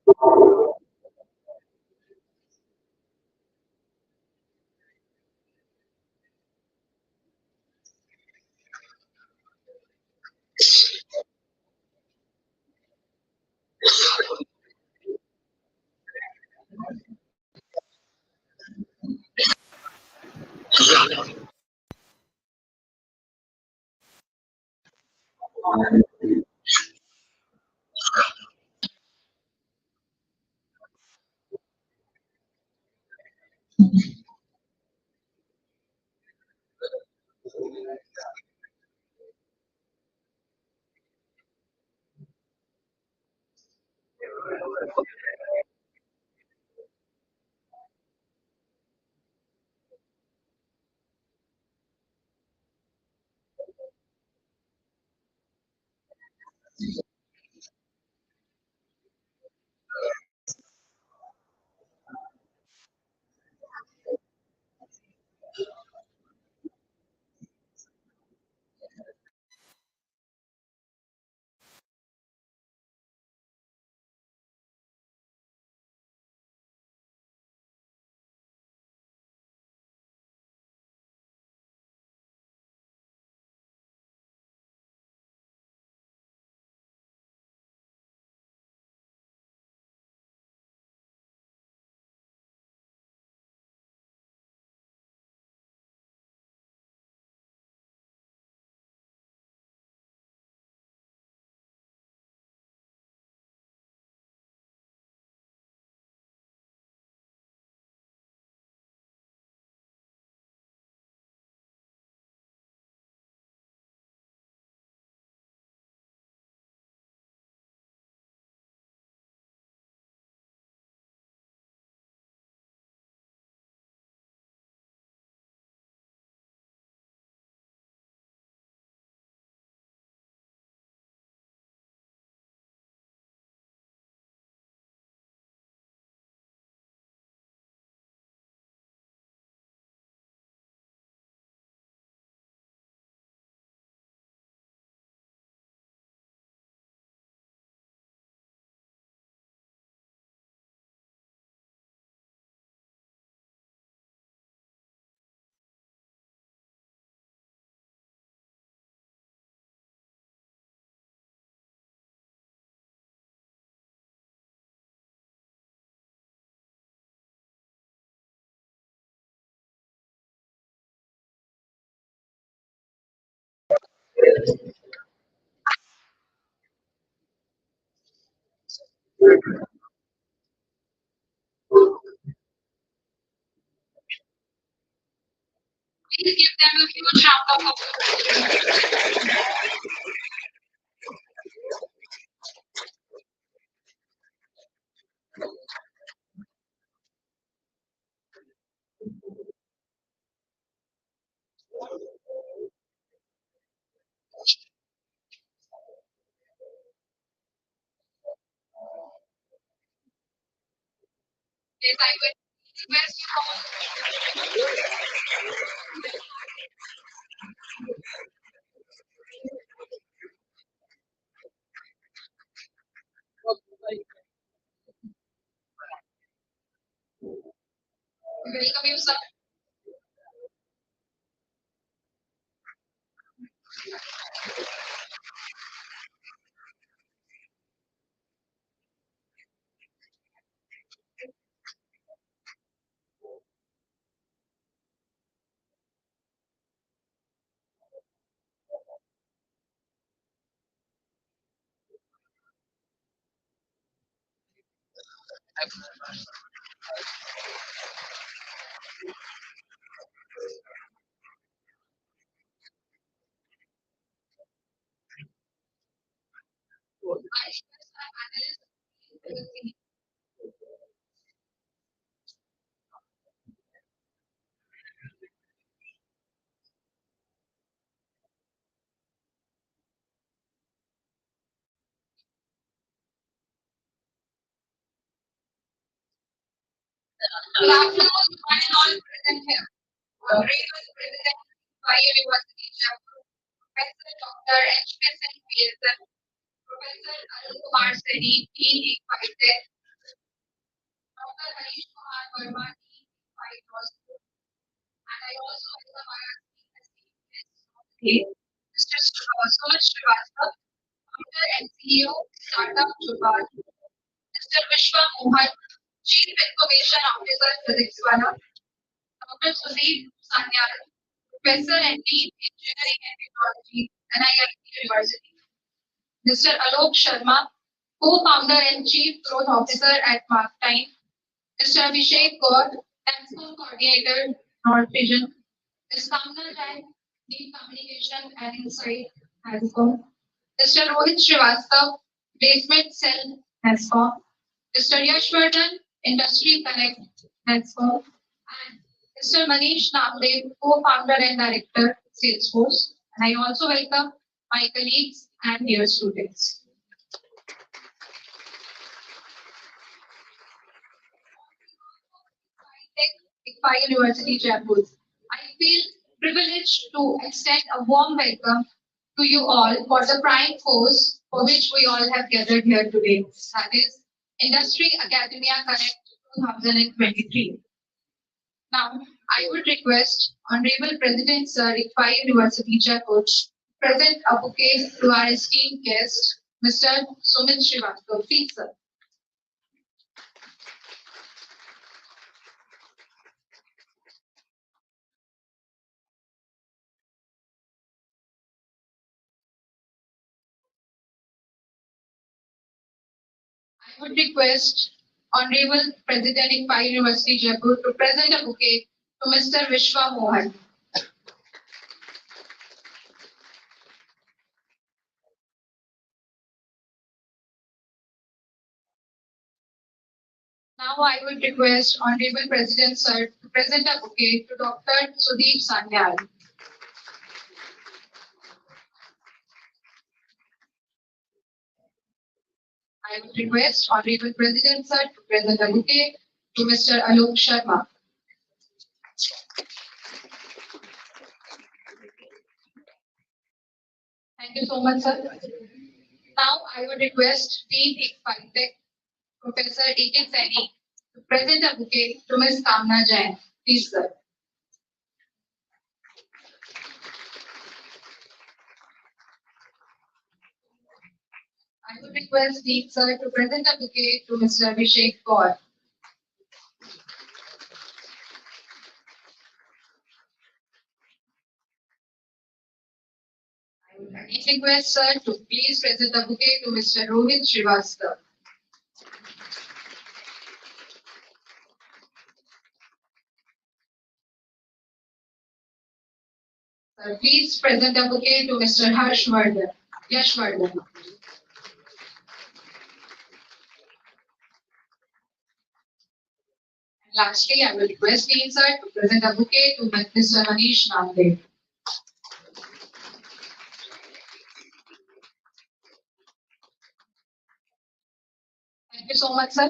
Please give them a huge round of applause. Yes, I will request you all. Welcome you, sir. I request our panelists. Good afternoon, one and all present here. Great President by University Jaipur, Professor Dr. H.K. Pearson, Professor Arun Kumar Seni, Dean IcfaiTech, Harish Kumar Verma, Dean, ICFAI University, and I also welcome our esteemed guests of the day, Mr. Sumit Srivastava, founder and CEO, Startup Jaipur, Mr. Vishwa Mohan, Chief Information Officer, Physics Wala, Dr. Sudeep Sanyal, Professor and Dean Engineering and Technology, NIIT University, Mr. Alok Sharma, co-founder and Chief Growth Officer at Marktime, Mr. Abhishek Kaur, Nasscom Coordinator, North Region, Ms. Kamna Jain, Dean Communication and Insight, Nasscom, Mr. Rohit Srivastava, Placement Cell, Nasscom, Mr. Yashvardhan, Industry Connect, Nasscom, and Mr. Manish Namdev, co-founder and director, Salesforce. And I also welcome my colleagues and dear students. ICFAI University, Jaipur. I feel privileged to extend a warm welcome to you all for the prime course for which we all have gathered here today. That is Industry Academia Connect 2023. Now, I would request Honorable President Sir, ICFAI University, Jaipur, present a bouquet to our esteemed guest, Mr. Sumit Srivastava. Please, sir. I would request Honorable President ICFAI University, Jaipur, to present a bouquet to Mr. Vishwa Mohan. Now I would request Honorable President Sir to present a bouquet to Dr. Sudeep Sanyal. I would request Honorable President Sir to present a bouquet to Mr. Alok Sharma. Thank you so much, sir. Now I would request Dean IcfaiTech, Professor A.K. Saini, to present a bouquet to Ms. Kamna Jain. Please, sir. I would request Dean sir to present a bouquet to Mr. Abhishek Kaur. I would again request sir to please present the bouquet to Mr. Rohit Srivastava. Sir, please present the bouquet to Mr. Yashvardhan. And lastly, I will request Dean sir to present a bouquet to Mr. Manish Namdev. Thank you so much, sir.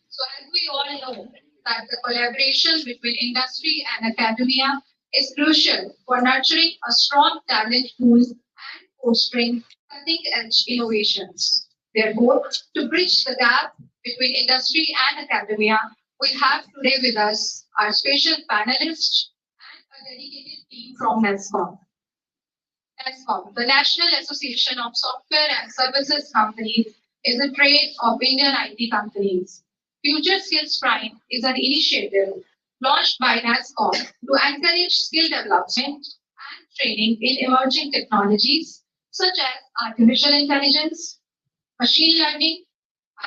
So as we all know that the collaboration between industry and academia is crucial for nurturing a strong talent pool and fostering cutting-edge innovations. Therefore, to bridge the gap between industry and academia, we have today with us our special panelists and a dedicated team from Nasscom. Nasscom, the National Association of Software and Services Companies, is a trade of Indian IT companies. Future Skills Prime is an initiative launched by Nasscom to encourage skill development and training in emerging technologies such as artificial intelligence, machine learning,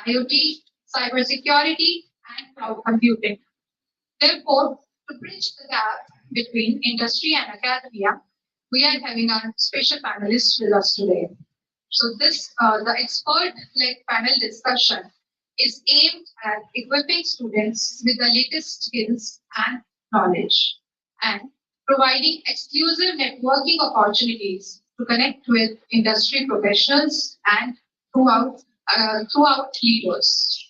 IoT, cybersecurity, and cloud computing. Therefore, to bridge the gap between industry and academia, we are having our special panelists with us today. So the expert-led panel discussion is aimed at equipping students with the latest skills and knowledge and providing exclusive networking opportunities to connect with industry professionals and throughout leaders.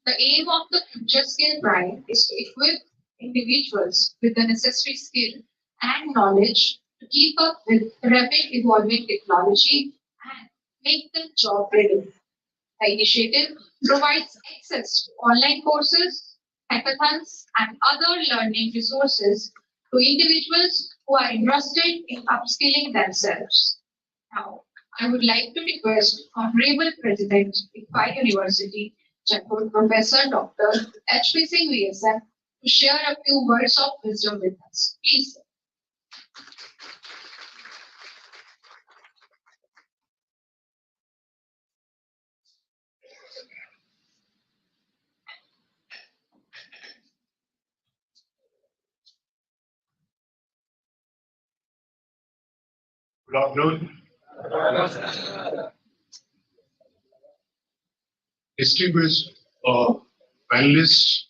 The aim of the Future Skill Prime is to equip individuals with the necessary skill and knowledge to keep up with rapid evolving technology and make them job ready. The initiative provides access to online courses, hackathons, and other learning resources to individuals who are interested in upskilling themselves. Now, I would like to request Honorable President, ICFAI University, Jaipur, Professor Dr. H.P. Singh VSM, to share a few words of wisdom with us. Please, sir. Good afternoon. Distinguished panelists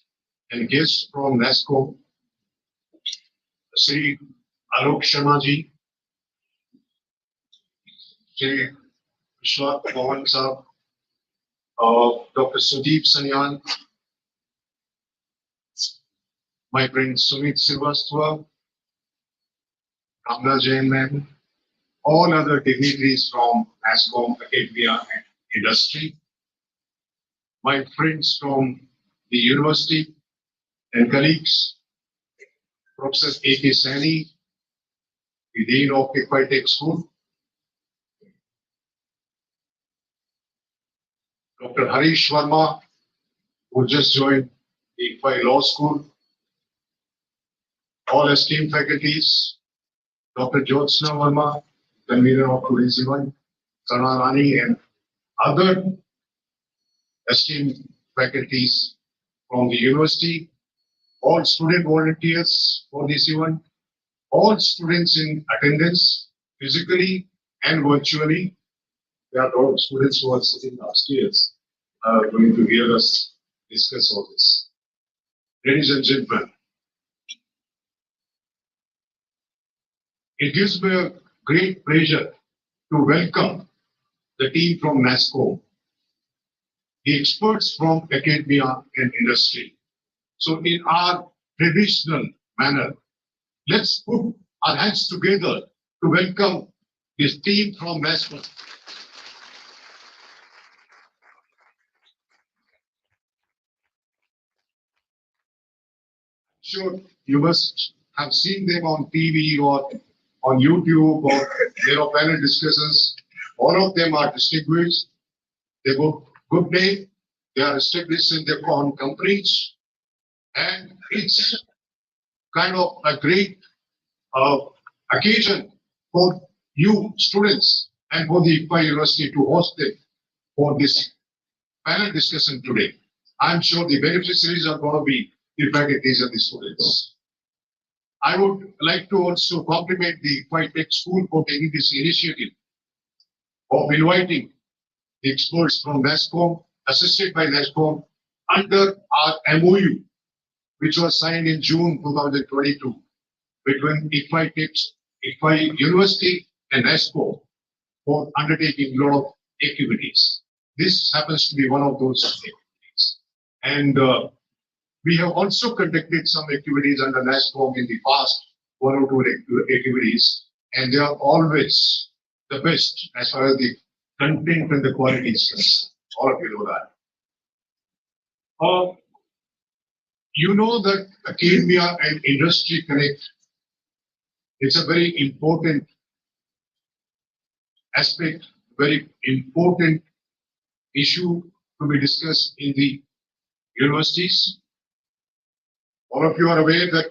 and guests from Nasscom, Sri Alok Sharma ji, Sri Vishwat Pawan Saab, Dr. Sudeep Sanyan, my friend Sumit Srivastava, Kamla Jain ma'am, all other dignitaries from Nasscom, academia and industry, my friends from the university and colleagues, Professor A.K. Saini, the Dean of IcfaiTech School, Dr. Harish Verma, who just joined the ICFAI Law School, all esteemed faculties, Dr. Jyotsna Verma, convener of today's event, Karna Rani, and other esteemed faculties from the university, all student volunteers for this event, all students in attendance, physically and virtually. There are a lot of students who are sitting upstairs, going to hear us discuss all this. Ladies and gentlemen, it gives me a great pleasure to welcome the team from Nasscom, the experts from academia and industry. So in our traditional manner, let's put our hands together to welcome this team from Nasscom. Sure, you must have seen them on TV or on YouTube, or there are panel discussions. All of them are distinguished. They got good name. They are established in their own companies, and it's kind of a great occasion for you students and for the ICFAI University to host them for this panel discussion today. I'm sure the beneficiaries are going to be the faculties and the students. I would like to also compliment the IcfaiTech School for taking this initiative of inviting the experts from Nasscom, assisted by Nasscom, under our MOU, which was signed in June 2022 between ICFAI University and Nasscom for undertaking a lot of activities. This happens to be one of those activities. And we have also conducted some activities under Nasscom in the past, one or two activities, and they are always the best as far as the content and the quality is concerned. All of you know that. You know that academia and industry connect. It's a very important aspect, very important issue to be discussed in the universities. All of you are aware that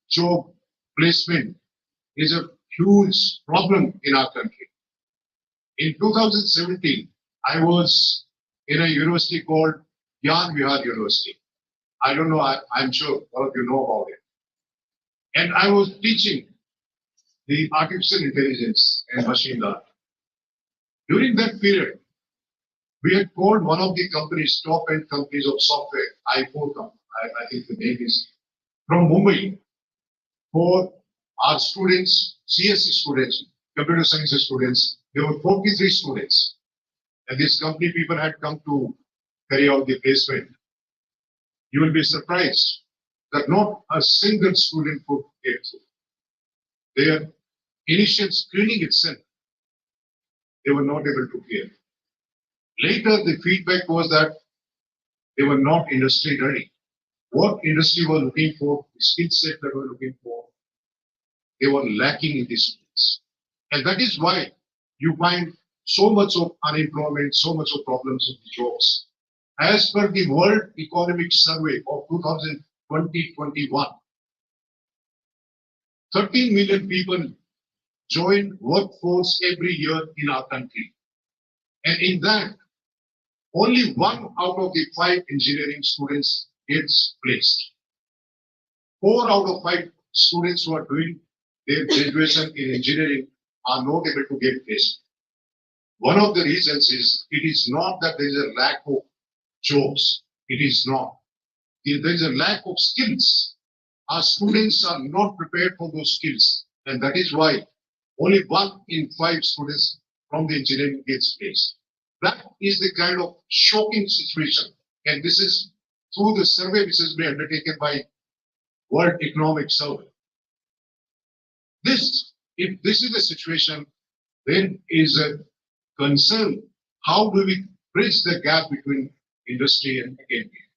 job placement is a huge problem in our country. In 2017, I was in a university called Gyan Vihar University. I don't know, I'm sure all of you know about it. And I was teaching the artificial intelligence and machine learning. During that period, we had called one of the companies, top-end companies of software, I4 I think the name is, from Mumbai, for our students, CSE students, computer science students. There were 43 students. And this company people had come to carry out the placement. You will be surprised that not a single student could get through. Their initial screening itself, they were not able to clear. Later, the feedback was that they were not industry ready. What industry was looking for, the skill set that they were looking for, they were lacking in these skills. And that is why you find so much of unemployment, so much of problems of the jobs. As per the World Economic Survey of 2020-21, 13 million people join workforce every year in our country. And in that, only 1 out of the 5 engineering students gets placed. 4 out of 5 students who are doing their graduation in engineering are not able to get placed. One of the reasons is it is not that there is a lack of jobs. It is not. There is a lack of skills. Our students are not prepared for those skills. And that is why only 1 in 5 students from the engineering gets placed. That is the kind of shocking situation. And this is through the survey which has been undertaken by World Economic Survey. If this is the situation, then is a concern. How do we bridge the gap between industry and academia?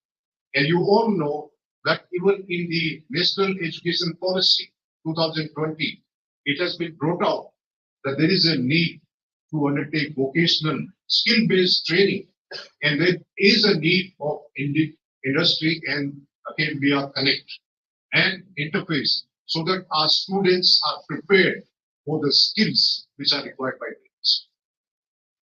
And you all know that even in the National Education Policy 2020, it has been brought out that there is a need to undertake vocational skill-based training, and there is a need of industry and academia connect and interface so that our students are prepared for the skills which are required by business.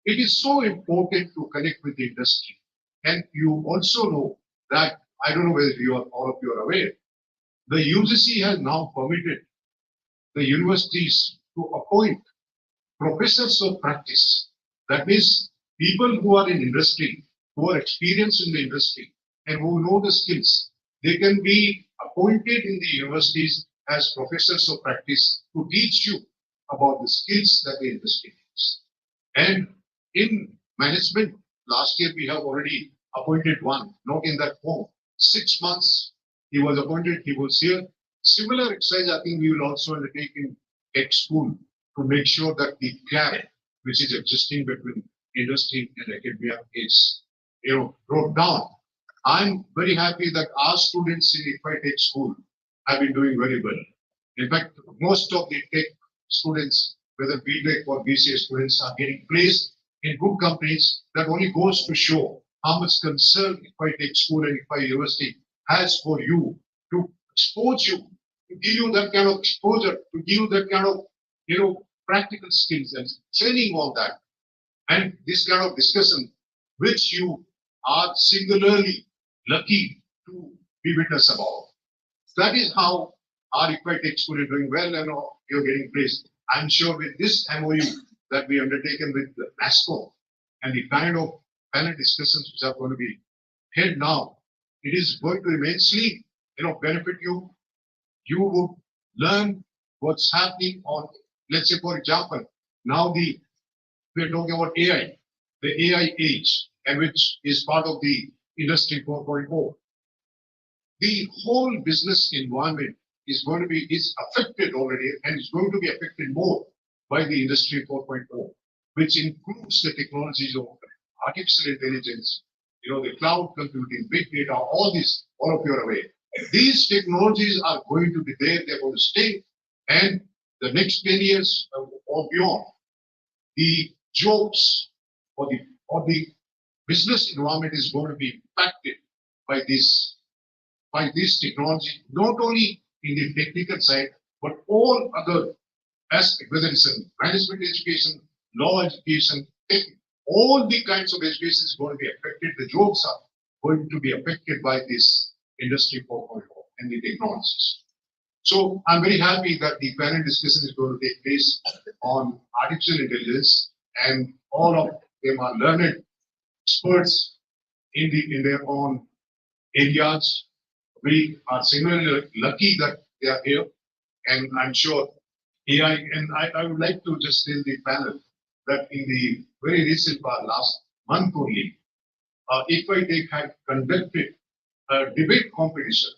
It is so important to connect with the industry. And you also know that, I don't know whether all of you are aware, the UGC has now permitted the universities to appoint professors of practice. That means people who are in industry, who are experienced in the industry, and who know the skills, they can be appointed in the universities as professors of practice to teach you about the skills that the industry needs. And in management, last year we have already appointed one, not in that form. 6 months he was appointed, he was here. Similar exercise, I think we will also undertake in tech school to make sure that the gap which is existing between industry and academia is, brought down. I'm very happy that our students in IcfaiTech school have been doing very well. In fact, most of the tech students, whether BTech or BCA students, are getting placed in good companies. That only goes to show how much concern IcfaiTech school and IcFAI University has for you, to expose you, to give you that kind of exposure, to give you that kind of practical skills and training on that. And this kind of discussion, which you are singularly lucky to be witness about. That is how our IcfaiTech school is doing well, and you're getting placed. I'm sure with this MOU that we undertaken with the Nasscom and the kind of panel discussions which are going to be held now, it is going to immensely benefit you. You would learn what's happening on, let's say, for example, now we're talking about AI, the AI age, and which is part of the Industry 4.0. The whole business environment is affected already, and is going to be affected more by the Industry 4.0, which includes the technologies of artificial intelligence, the cloud computing, big data, all of you are aware. These technologies are going to be there, they're going to stay, and the next 10 years or beyond, the jobs or the business environment is going to be impacted by this technology, not only in the technical side, but all other aspects, whether it's in management education, law education, all the kinds of education is going to be affected. The jobs are going to be affected by this Industry 4.0 and the technologies. So I'm very happy that the panel discussion is going to take place on artificial intelligence, and all of them are learned experts in their own areas. We are similarly lucky that they are here, and I'm sure AI, and I would like to just tell the panel that in the very recent last month only, IcfaiTech had conducted a debate competition,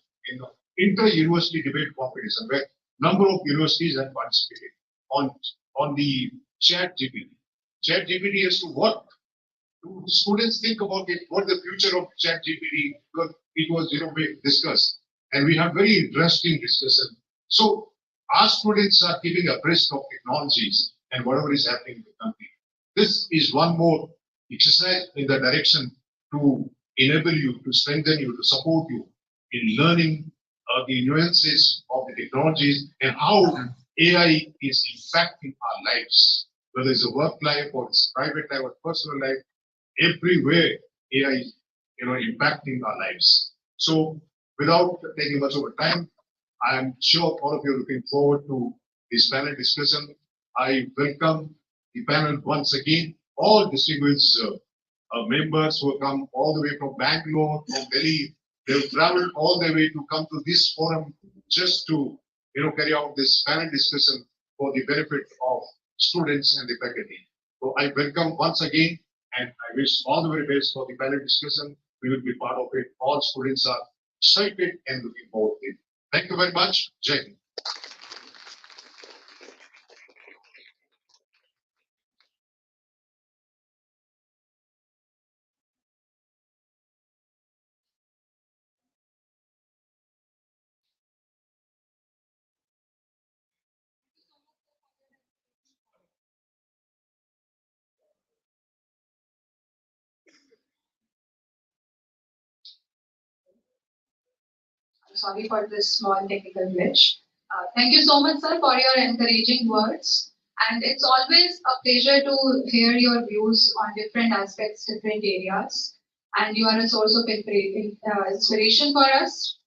inter-university debate competition, where number of universities had participated on the ChatGPT. ChatGPT has to work Do students think about it? What the future of ChatGPT? Because it was, we discussed, and we have very interesting discussion. So our students are keeping abreast of technologies and whatever is happening in the country. This is one more exercise in the direction to enable you, to strengthen you, to support you in learning the nuances of the technologies and how AI is impacting our lives, whether it's a work life or it's private life or personal life. Everywhere AI is impacting our lives. So without taking much of a time, I am sure all of you are looking forward to this panel discussion. I welcome the panel once again, all distinguished members who have come all the way from Bangalore, from Delhi. They've traveled all the way to come to this forum just to carry out this panel discussion for the benefit of students and the faculty. So I welcome once again, and I wish all the very best for the panel discussion. We will be part of it. All students are excited and looking forward to it. Thank you very much. Jai Hind. Sorry for this small technical glitch. Thank you so much, sir, for your encouraging words. And it's always a pleasure to hear your views on different aspects, different areas. And you are a source of inspiration for us.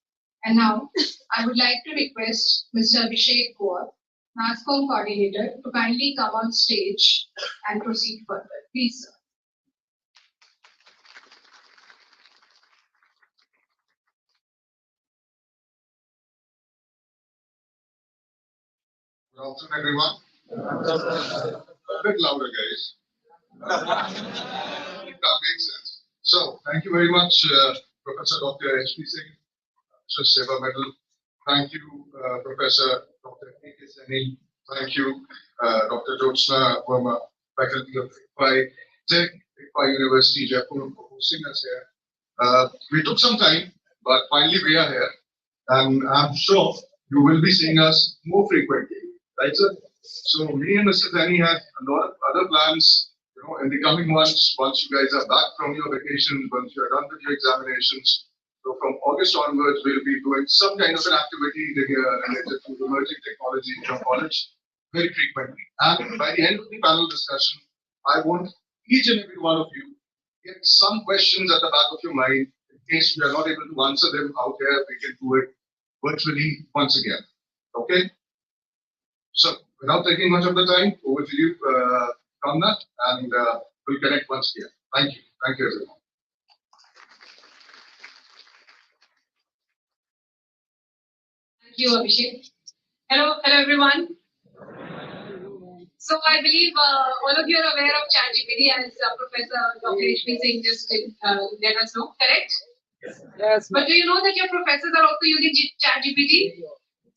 And now, I would like to request Mr. Abhishek Kaur, Nasscom coordinator, to kindly come on stage and proceed further. Please, sir. Good afternoon, everyone. A bit louder, guys. That makes sense. So, thank you very much, Professor Dr. H.P. Singh, Seva Medal. Thank you, Professor Dr. A.K. Saini. Thank you, Dr. Jyotsna Verma, faculty of ICFAI University, Jaipur, for hosting us here. We took some time, but finally we are here. And I'm sure you will be seeing us more frequently. Right, sir? So me and Mr. Saini have a lot of other plans, in the coming months, once you guys are back from your vacations, once you are done with your examinations. So from August onwards, we'll be doing some kind of an activity related to emerging technology in your college very frequently. And by the end of the panel discussion, I want each and every one of you get some questions at the back of your mind. In case we are not able to answer them out here, we can do it virtually once again. Okay? So, without taking much of the time, over to you, Kamna, and we'll connect once again. Thank you. Thank you, everyone. Thank you, Abhishek. Hello, everyone. So I believe all of you are aware of ChatGPT, as Professor Dr. H.P. Singh just let us know, correct? Yes. But do you know that your professors are also using ChatGPT?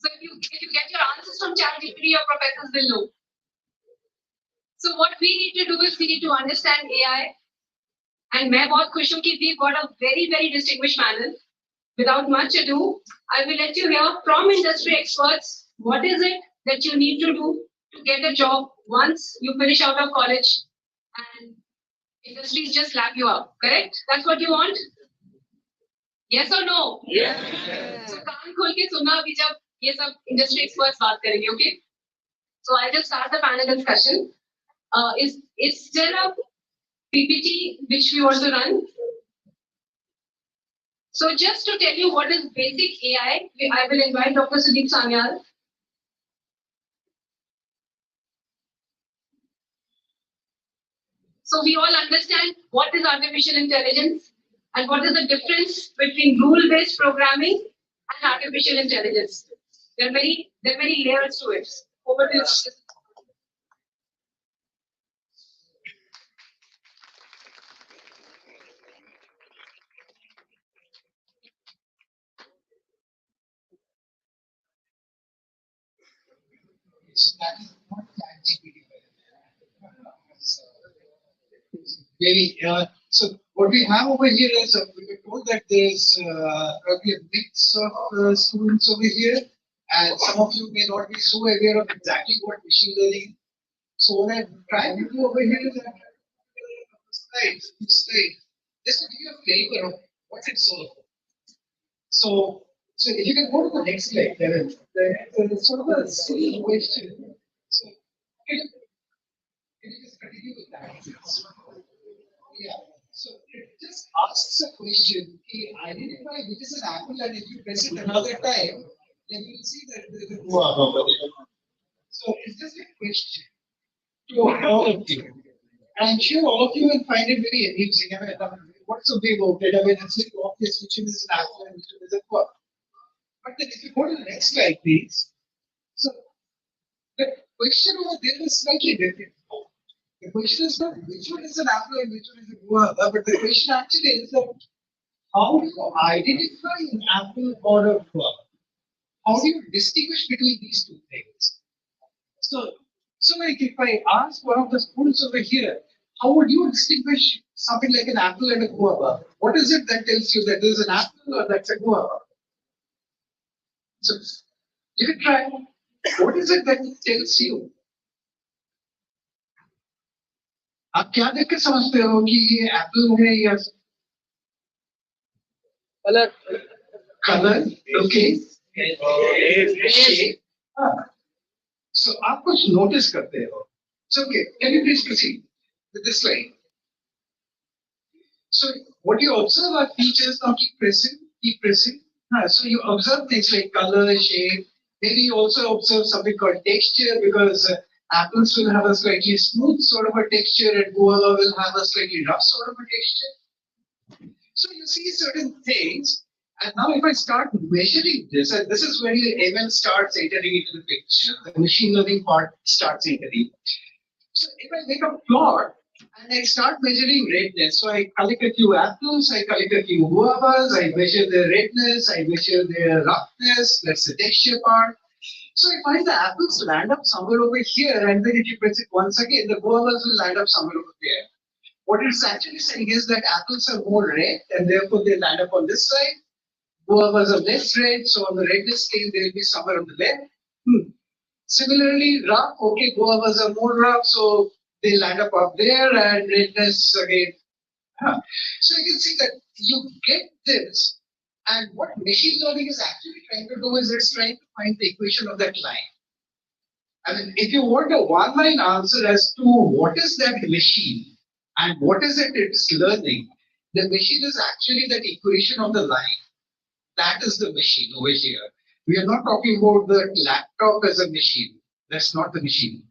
So if you get your answers from ChatGPT, your professors will know. So what we need to do is we need to understand AI. And मैं बहुत खुश हूँ कि we've got a very, very distinguished panel. Without much ado, I will let you hear from industry experts what is it that you need to do to get a job once you finish out of college and industries just lap you up, correct? That's what you want? Yes or no? Yes. So कान खोल के सुनना अभी जब ये सब industry experts बात करेंगे, okay? So I'll just start the panel discussion. Is there a PPT which we want to run? So just to tell you what is basic AI, I will invite Dr. Sudeep Sanyal. So we all understand what is artificial intelligence and what is the difference between rule-based programming and artificial intelligence. There are many layers to it. Over to you. maybe. So what we have over here is we were told that there's probably a mix of students over here, and some of you may not be so aware of exactly what machine learning is. So what I'm trying to do over here is that slides, just to give you a flavor of what it's all about. So if you can go to the next slide, there's sort of a silly question. So can you just continue with that? Yeah. So it just asks a question, okay, identify which is an apple, and if you press it another time, then you'll see that there is a guava. So it's just a question to all of you. And I'm sure all of you will find it very amusing. I mean, what's so big about it? I mean, it's like obvious which one is an apple and which one is a guava. But then if you go to the next slide, please. So the question over there is slightly different. The question is not which one is an apple and which one is a guava, but the question actually is that how do you identify an apple or a guava? How do you distinguish between these two things? So like if I ask one of the students over here, how would you distinguish something like an apple and a guava? What is it that tells you that there's an apple or that's a guava? So you can try. What is it that tells you? आप क्या देख के समझते हो कि ये Apple है या कलर ओके so आप कुछ नोटिस करते हो so okay can you please proceed with this slide so what you observe are features now keep pressing so you observe things like color shape maybe you also observe something called texture because apples will have a slightly smooth sort of a texture and guava will have a slightly rough sort of a texture. So you see certain things and now if I start measuring this and this is where your ML starts entering into the picture, the machine learning part starts entering. So if I make a plot and I start measuring redness, so I collect a few apples, I collect a few guavas, I measure their redness, I measure their roughness, that's the texture part. So I find the apples land up somewhere over here, and then if you press it once again, the guavas will land up somewhere over there. What it's actually saying is that apples are more red, and therefore they land up on this side. Guavas are less red, so on the redness scale, they will be somewhere on the left. Similarly, rough, okay, guavas are more rough, so they land up there, and redness again. So you can see that you get this. And what machine learning is actually trying to do is it's trying to find the equation of that line. I mean, if you want a one-line answer as to what is that machine and what is it it's learning, the machine is actually that equation of the line. That is the machine over here. We are not talking about the laptop as a machine. That's not the machine.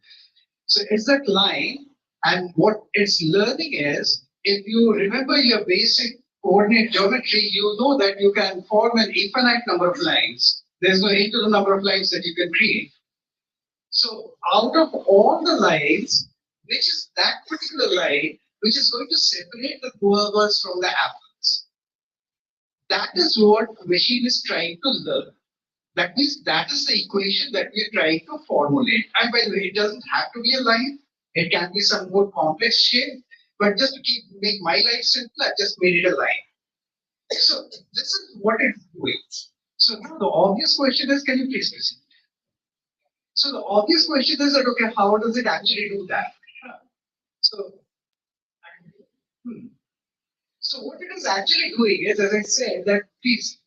So it's that line, and what it's learning is, if you remember your basic coordinate geometry, you know that you can form an infinite number of lines. There's no end to the number of lines that you can create. So out of all the lines, which is that particular line, which is going to separate the guavas from the apples. That is what the machine is trying to learn. That means that is the equation that we are trying to formulate. And by the way, it doesn't have to be a line. It can be some more complex shape. But just to make my life simple, I just made it a line. So this is what it's doing. So now the obvious question is, can you please proceed? So the obvious question is that, okay, how does it actually do that? So what it is actually doing is, as I said, that please,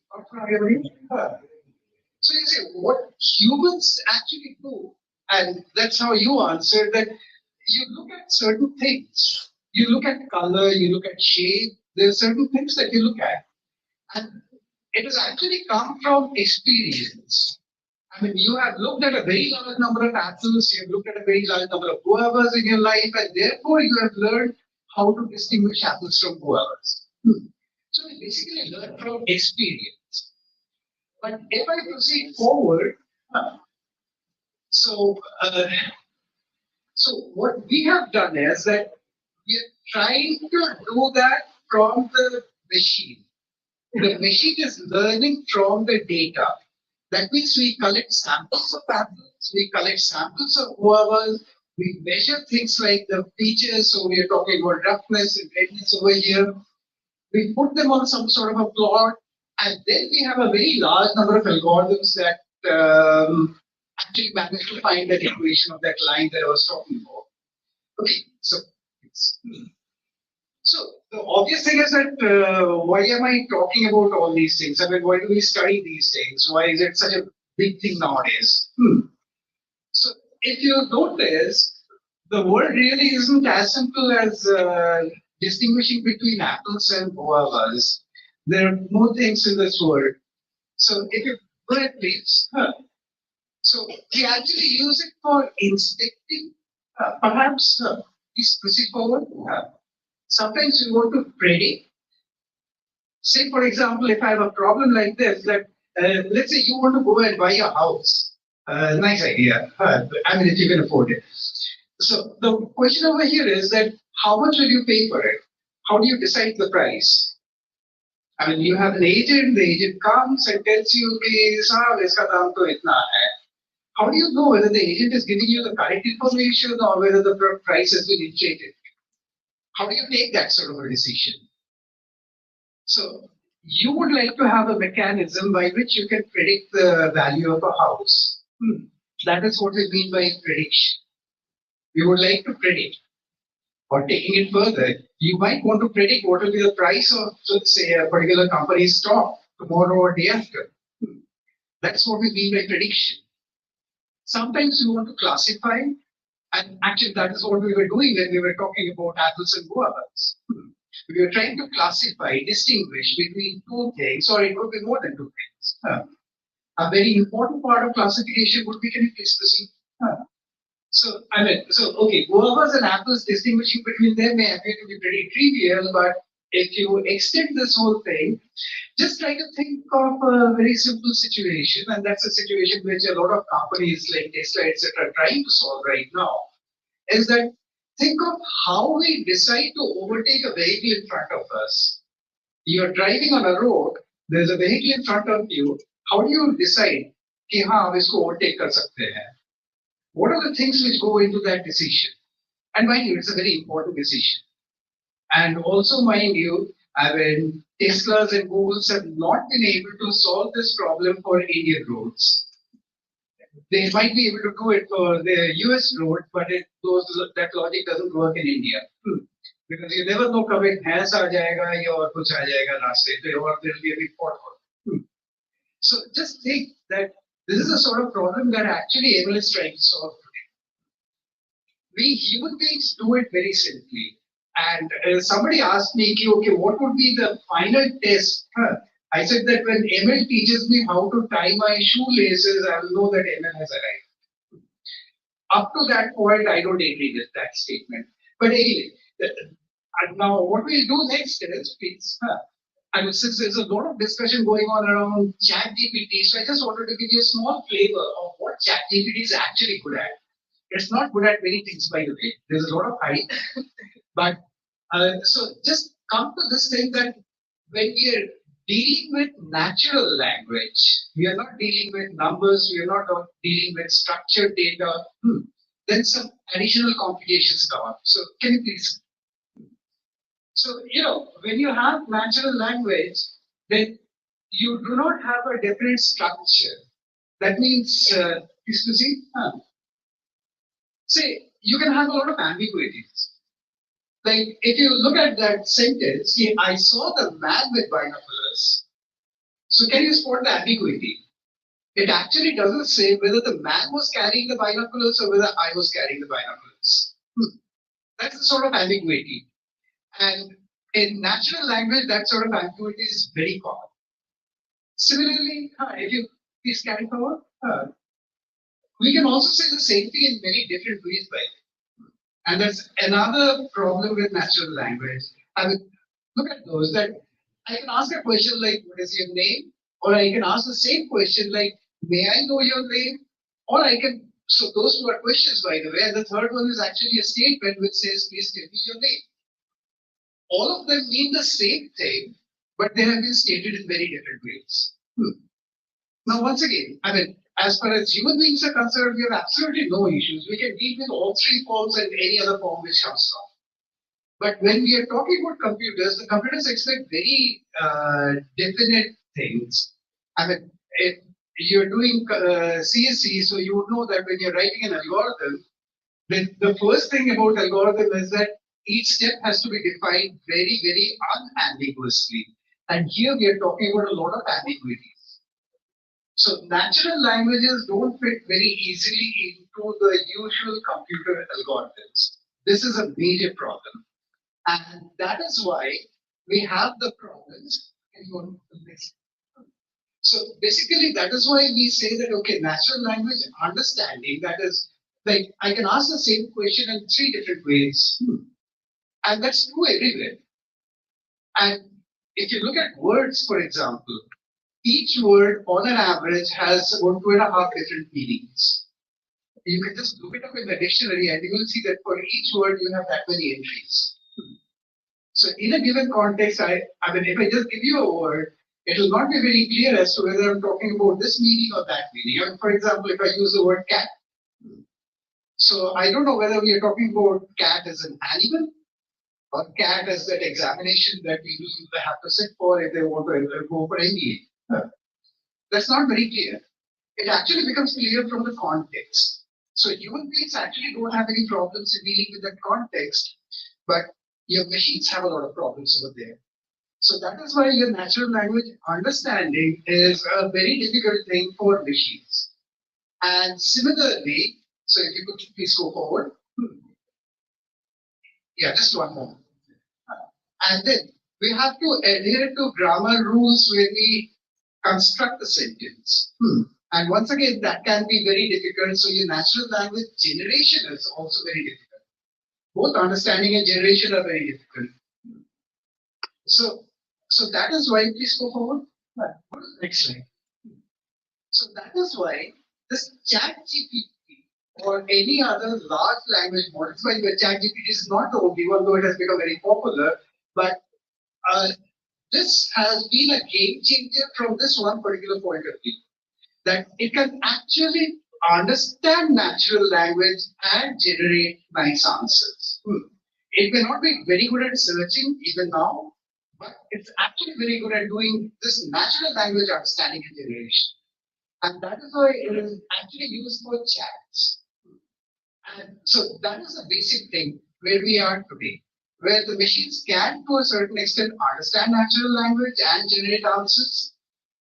so you say what humans actually do, and that's how you answer that you look at certain things. You look at color, you look at shape, there are certain things that you look at. And it has actually come from experience. I mean, you have looked at a very large number of apples, you have looked at a very large number of guavas in your life, and therefore you have learned how to distinguish apples from guavas. So you basically learn from experience. But if I proceed forward, so what we have done is that we are trying to do that from the machine. The machine is learning from the data. That means we collect samples of apples, we collect samples of guavas, We measure things like the features, so we are talking about roughness and redness over here. We put them on some sort of a plot, and then we have a very large number of algorithms that actually manage to find that equation of that line that I was talking about. Okay, so the obvious thing is that why am I talking about all these things? I mean, why do we study these things? Why is it such a big thing nowadays? So if you notice, the world really isn't as simple as distinguishing between apples and guavas. There are more things in this world. So if you go ahead, please. So we actually use it for inspecting, perhaps. Please proceed forward. Sometimes we want to predict. Say, for example, if I have a problem like this, that let's say you want to go and buy a house. Nice idea. I mean, if you can afford it. So the question over here is that how much will you pay for it? How do you decide the price? I mean, you have an agent, the agent comes and tells you, iska daam to itna hai. How do you know whether the agent is giving you the correct information or whether the price has been inflated? How do you take that sort of a decision? So you would like to have a mechanism by which you can predict the value of a house. That is what we mean by prediction. We would like to predict. Or taking it further, you might want to predict what will be the price of, let's say, a particular company's stock tomorrow or day after. That's what we mean by prediction. Sometimes we want to classify, and actually that is what we were doing when we were talking about apples and guavas. We were trying to classify, distinguish between two things, or it could be more than two things. A very important part of classification would be, can you please proceed? So, okay, guavas and apples, distinguishing between them may appear to be pretty trivial, but if you extend this whole thing, just try to think of a very simple situation, and that's a situation which a lot of companies like Tesla, etc., are trying to solve right now, is that think of how we decide to overtake a vehicle in front of us. You're driving on a road, there's a vehicle in front of you. How do you decide कि हाँ हम इसको overtake कर सकते हैं? What are the things which go into that decision? And mind you, it's a very important decision. And also mind you, I mean, Teslas and Googles have not been able to solve this problem for Indian roads. They might be able to do it for the US road, but that logic doesn't work in India. Because you never know कब एक भैंस आ जाएगा या और कुछ आ जाएगा रास्ते पे और there will be a big pothole. So just think that this is a sort of problem that actually ML is trying to solve today. We human beings do it very simply. And somebody asked me, okay, what would be the final test? I said that when ML teaches me how to tie my shoelaces, I will know that ML has arrived. Up to that point, I don't agree with that statement. But anyway, now what we'll do next is, please, and since there's a lot of discussion going on around ChatGPT, so I just wanted to give you a small flavor of what ChatGPT is actually good at. It's not good at many things, by the way. There's a lot of hype. But so just come to this thing that when we are dealing with natural language, we are not dealing with numbers, we are not dealing with structured data, then some additional complications come up. So can you please? So, when you have natural language, then you do not have a definite structure. That means, say, you can have a lot of ambiguities. Like, if you look at that sentence, I saw the man with binoculars. So, can you spot the ambiguity? It actually doesn't say whether the man was carrying the binoculars or whether I was carrying the binoculars. That's the sort of ambiguity. And in natural language, that sort of ambiguity is very common. Similarly, if you please carry forward, we can also say the same thing in many different ways, by the way. And that's another problem with natural language. I mean, look at those that I can ask a question like, what is your name? Or I can ask the same question like, may I know your name? Or I can, so those two are questions, by the way. And the third one is actually a statement which says, please tell me your name. All of them mean the same thing, but they have been stated in very different ways. Now, once again, I mean, as far as human beings are concerned, we have absolutely no issues. We can deal with all three forms and any other form which comes from. But when we are talking about computers, the computers expect very definite things. I mean, if you're doing CSC, so you would know that when you're writing an algorithm, the first thing about algorithm is that each step has to be defined very, very unambiguously. And here we are talking about a lot of ambiguities. So natural languages don't fit very easily into the usual computer algorithms. This is a major problem. And that is why we have the problems. So basically, that is why we say that, okay, natural language understanding, that is, like, I can ask the same question in three different ways. And that's true everywhere. And if you look at words, for example, each word on an average has about 2.5 different meanings. You can just look it up in the dictionary and you will see that for each word you have that many entries. So in a given context, I mean, if I just give you a word, it will not be very clear as to whether I'm talking about this meaning or that meaning. I mean, for example, if I use the word cat, so I don't know whether we are talking about cat as an animal or cat as that examination that people have to sit for if they want to go for MBA. That's not very clear. It actually becomes clear from the context. So human beings actually don't have any problems in dealing with that context, but your machines have a lot of problems over there. So that is why your natural language understanding is a very difficult thing for machines. And similarly, so if you could please go forward. Yeah, just one more. And then we have to adhere to grammar rules when we construct a sentence. And once again, that can be very difficult. So your natural language generation is also very difficult. Both understanding and generation are very difficult. So that is why, please go forward. Next slide. So that is why this ChatGPT or any other large language model, by the way, ChatGPT is not the only one, though it has become very popular, but this has been a game changer from this one particular point of view, that it can actually understand natural language and generate nice answers. It may not be very good at searching even now, but it's actually very good at doing this natural language understanding and generation. And that is why it is actually used for chats. And so that is a basic thing where we are today, where the machines can, to a certain extent, understand natural language and generate answers.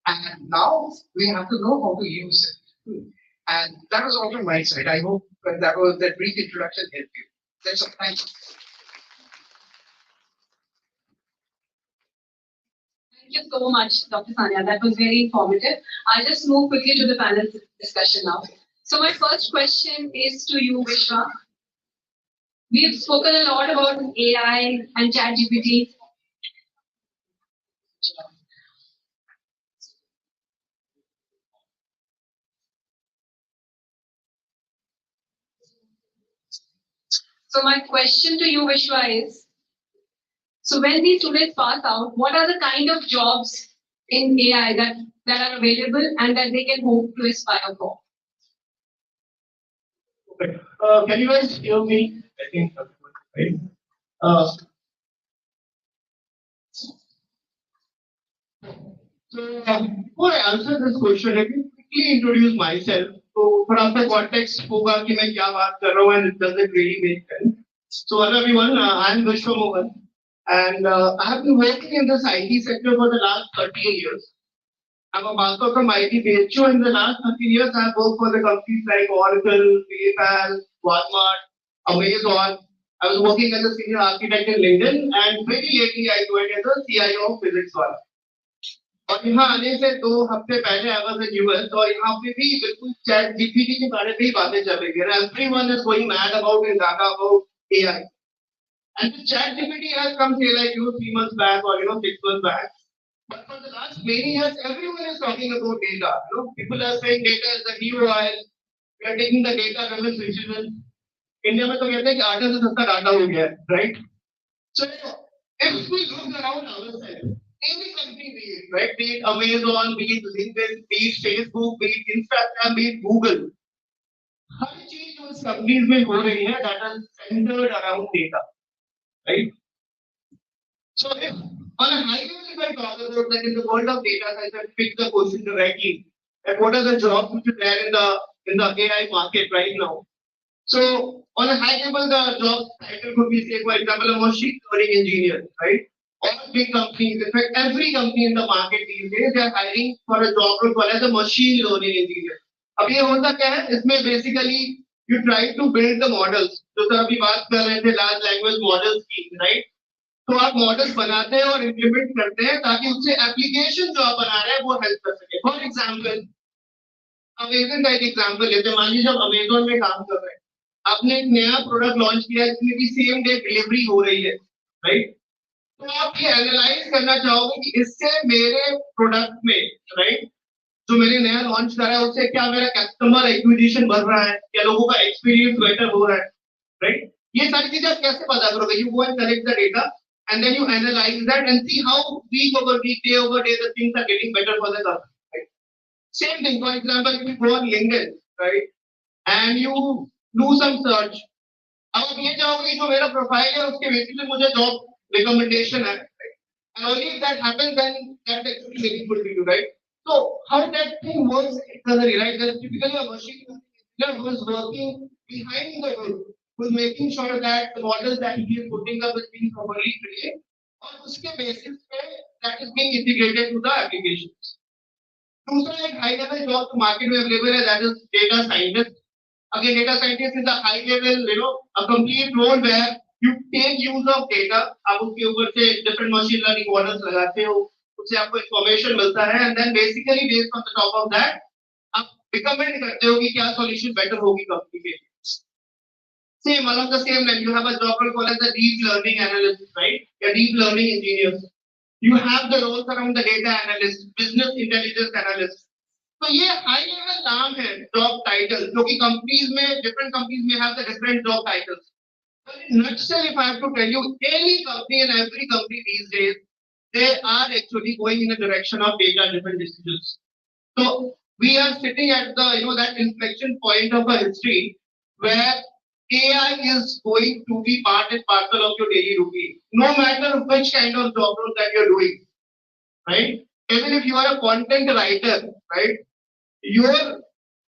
And now we have to know how to use it. And that was all from my side. I hope that brief introduction helped you. That's all. Thank you. Thank you so much, Dr. Sanya. That was very informative. I'll just move quickly to the panel discussion now. So my first question is to you, Vishwa. We've spoken a lot about AI and ChatGPT. So my question to you, Vishwa, is, so when these students pass out, what are the kind of jobs in AI that are available and that they can hope to aspire for? Okay. Can you guys hear me? I think right. Before I answer this question, let me quickly introduce myself. So, for after context, होगा कि मैं क्या बात कर रहा हूँ and it doesn't really make sense. So, hello everyone. I'm Vishwa Mohan, and I have been working in this IT sector for the last 13 years. I'm a master from ITBHU. In the last 13 years, I've worked for the companies like Oracle, PayPal, Walmart, Amazon. I was working as a senior architect in LinkedIn, and very lately I joined as a CIO of Physics One. और यहाँ आने से 2 हफ्ते पहले I was in US, और यहाँ पे भी बिल्कुल चैट जीपीटी के बारे में ही बातें चल रही है. Everyone is going mad about in Dhaka about AI. And the chat GPT has come here like 3 months back or 6 months back. But for the last many years, everyone is talking about data. People are saying data is the new oil. We are taking the data-driven decisions. India में तो कहते हैं कि आटा से सस्ता data हो गया, right? So if we look around ourselves, Any company be it, right? Be it Amazon, be it LinkedIn, be it Facebook, be it Instagram, be it Google. हर चीज उस कंपनीज में हो रही है that is centered around data, right? So if on a high level, if I talk about that in the world of data science, I pick the question directly that what are the jobs which are there in the AI market right now. So on a high level, the job title could be, say, for example, a machine learning engineer, right? All big companies, in fact, every company in the market these days, they are hiring for a job role called as a machine learning engineer. अब ये होता क्या है? इसमें basically you try to build the models. जो sir अभी बात कर रहे थे large language models की, right? तो आप मॉडल्स बनाते हैं और इम्प्लीमेंट करते हैं ताकि उससे एप्लीकेशन जो आप बना रहे हैं वो हेल्प कर सके. फॉर एग्जाम्पल अमेजन का एक एग्जाम्पल लेते हैं. मान लीजिए आप अमेजन में काम कर रहे हैं, आपने एक नया प्रोडक्ट लॉन्च किया जिसमें की सेम डे डिलीवरी हो रही है, राइट? तो आप ये एनालाइज करना चाहोगे कि इससे मेरे प्रोडक्ट में, राइट, जो मैंने नया लॉन्च करा है उससे क्या मेरा कस्टमर एक्विजिशन बढ़ रहा है, क्या लोगों का एक्सपीरियंस बेटर हो रहा है, राइट? ये सारी चीजें आप कैसे पता करोगे? You go and collect the data and then you analyze that and see how week over week, day over day, the things are getting better for the customer. Right? Same thing, for example, if you go on LinkedIn, right, and you do some search, अब आप ये चाहोगे जो मेरा profile है उसके basis पे मुझे जॉब रिकमेंडेशन है, right? And only if that happens, then that actually meaningful to you, right? So how that thing works internally, right? There's typically a machine learning who is working behind the hood, who's making sure that the models that he is putting up is being properly trained, और उसके basis पे that is being integrated to the applications. दूसरा एक high level job to market में available है, that is data scientist. Again, data scientist is a high level, a complete role where you take use of data. आप उसके ऊपर से different machine learning models लगाते हो, उससे आपको information मिलता है, and then basically based on the top of that, आप recommend करते हो कि क्या solution better होगी company के लिए. Same, along the same line, you have a job role called as a deep learning analyst, right? A deep learning engineer. You have the roles around the data analyst, business intelligence analyst. So ये high level नाम है job title, जो कि companies में different companies may have the different job titles. But in nutshell, if I have to tell you, any company and every company these days, they are actually going in the direction of data-driven decisions. So we are sitting at the that inflection point of a history where AI is going to be part and parcel of your daily routine, no matter which kind of job role that you're doing, right? Even if you are a content writer, right, your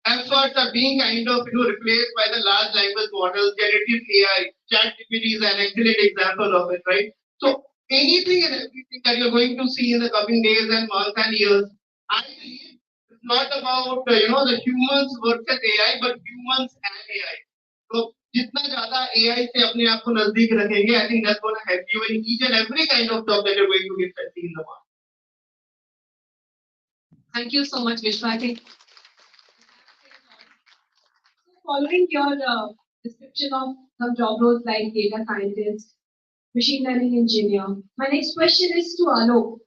efforts are being kind of replaced by the large language models, generative AI. ChatGPT is an excellent example of it, right? So anything and everything that you're going to see in the coming days and months and years, I believe it's not about the humans versus AI, but humans and AI. तो जितना ज्यादा AI से अपने आप को नजदीक रखेंगे, I think that's going to help you in each and every kind of job that you're going to get in the market. Thank you so much, Vishwa. I think following your description of some job roles like data scientist, machine learning engineer, my next question is to Alok.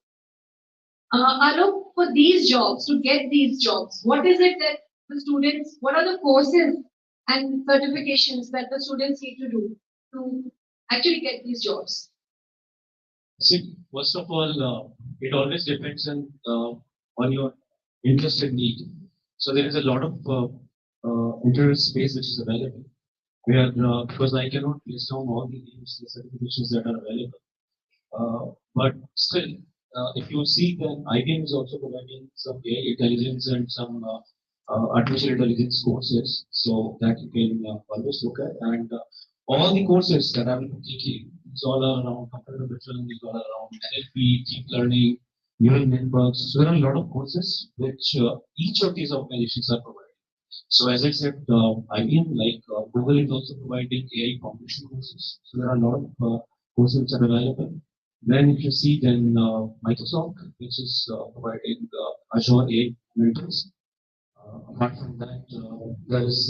Alok, for these jobs, to get these jobs, what is it that the students, what are the courses and certifications that the students need to do to actually get these jobs? See, first of all, it always depends on your interest and need. So there is a lot of interest space which is available. Where because I cannot list down all the names, the certifications that are available. But still, if you see that IBM is also providing some AI intelligence and some artificial intelligence courses, so that you can always look at. And all the courses that I will be teaching, it's all around computer vision, it's all around NLP, deep learning, neural networks. So there are a lot of courses which each of these organizations are providing. So as I said, IBM, like Google is also providing AI foundation courses. So there are a lot of courses which are available. Then if you see, then Microsoft, which is providing Azure AI mentors. Apart from that, there is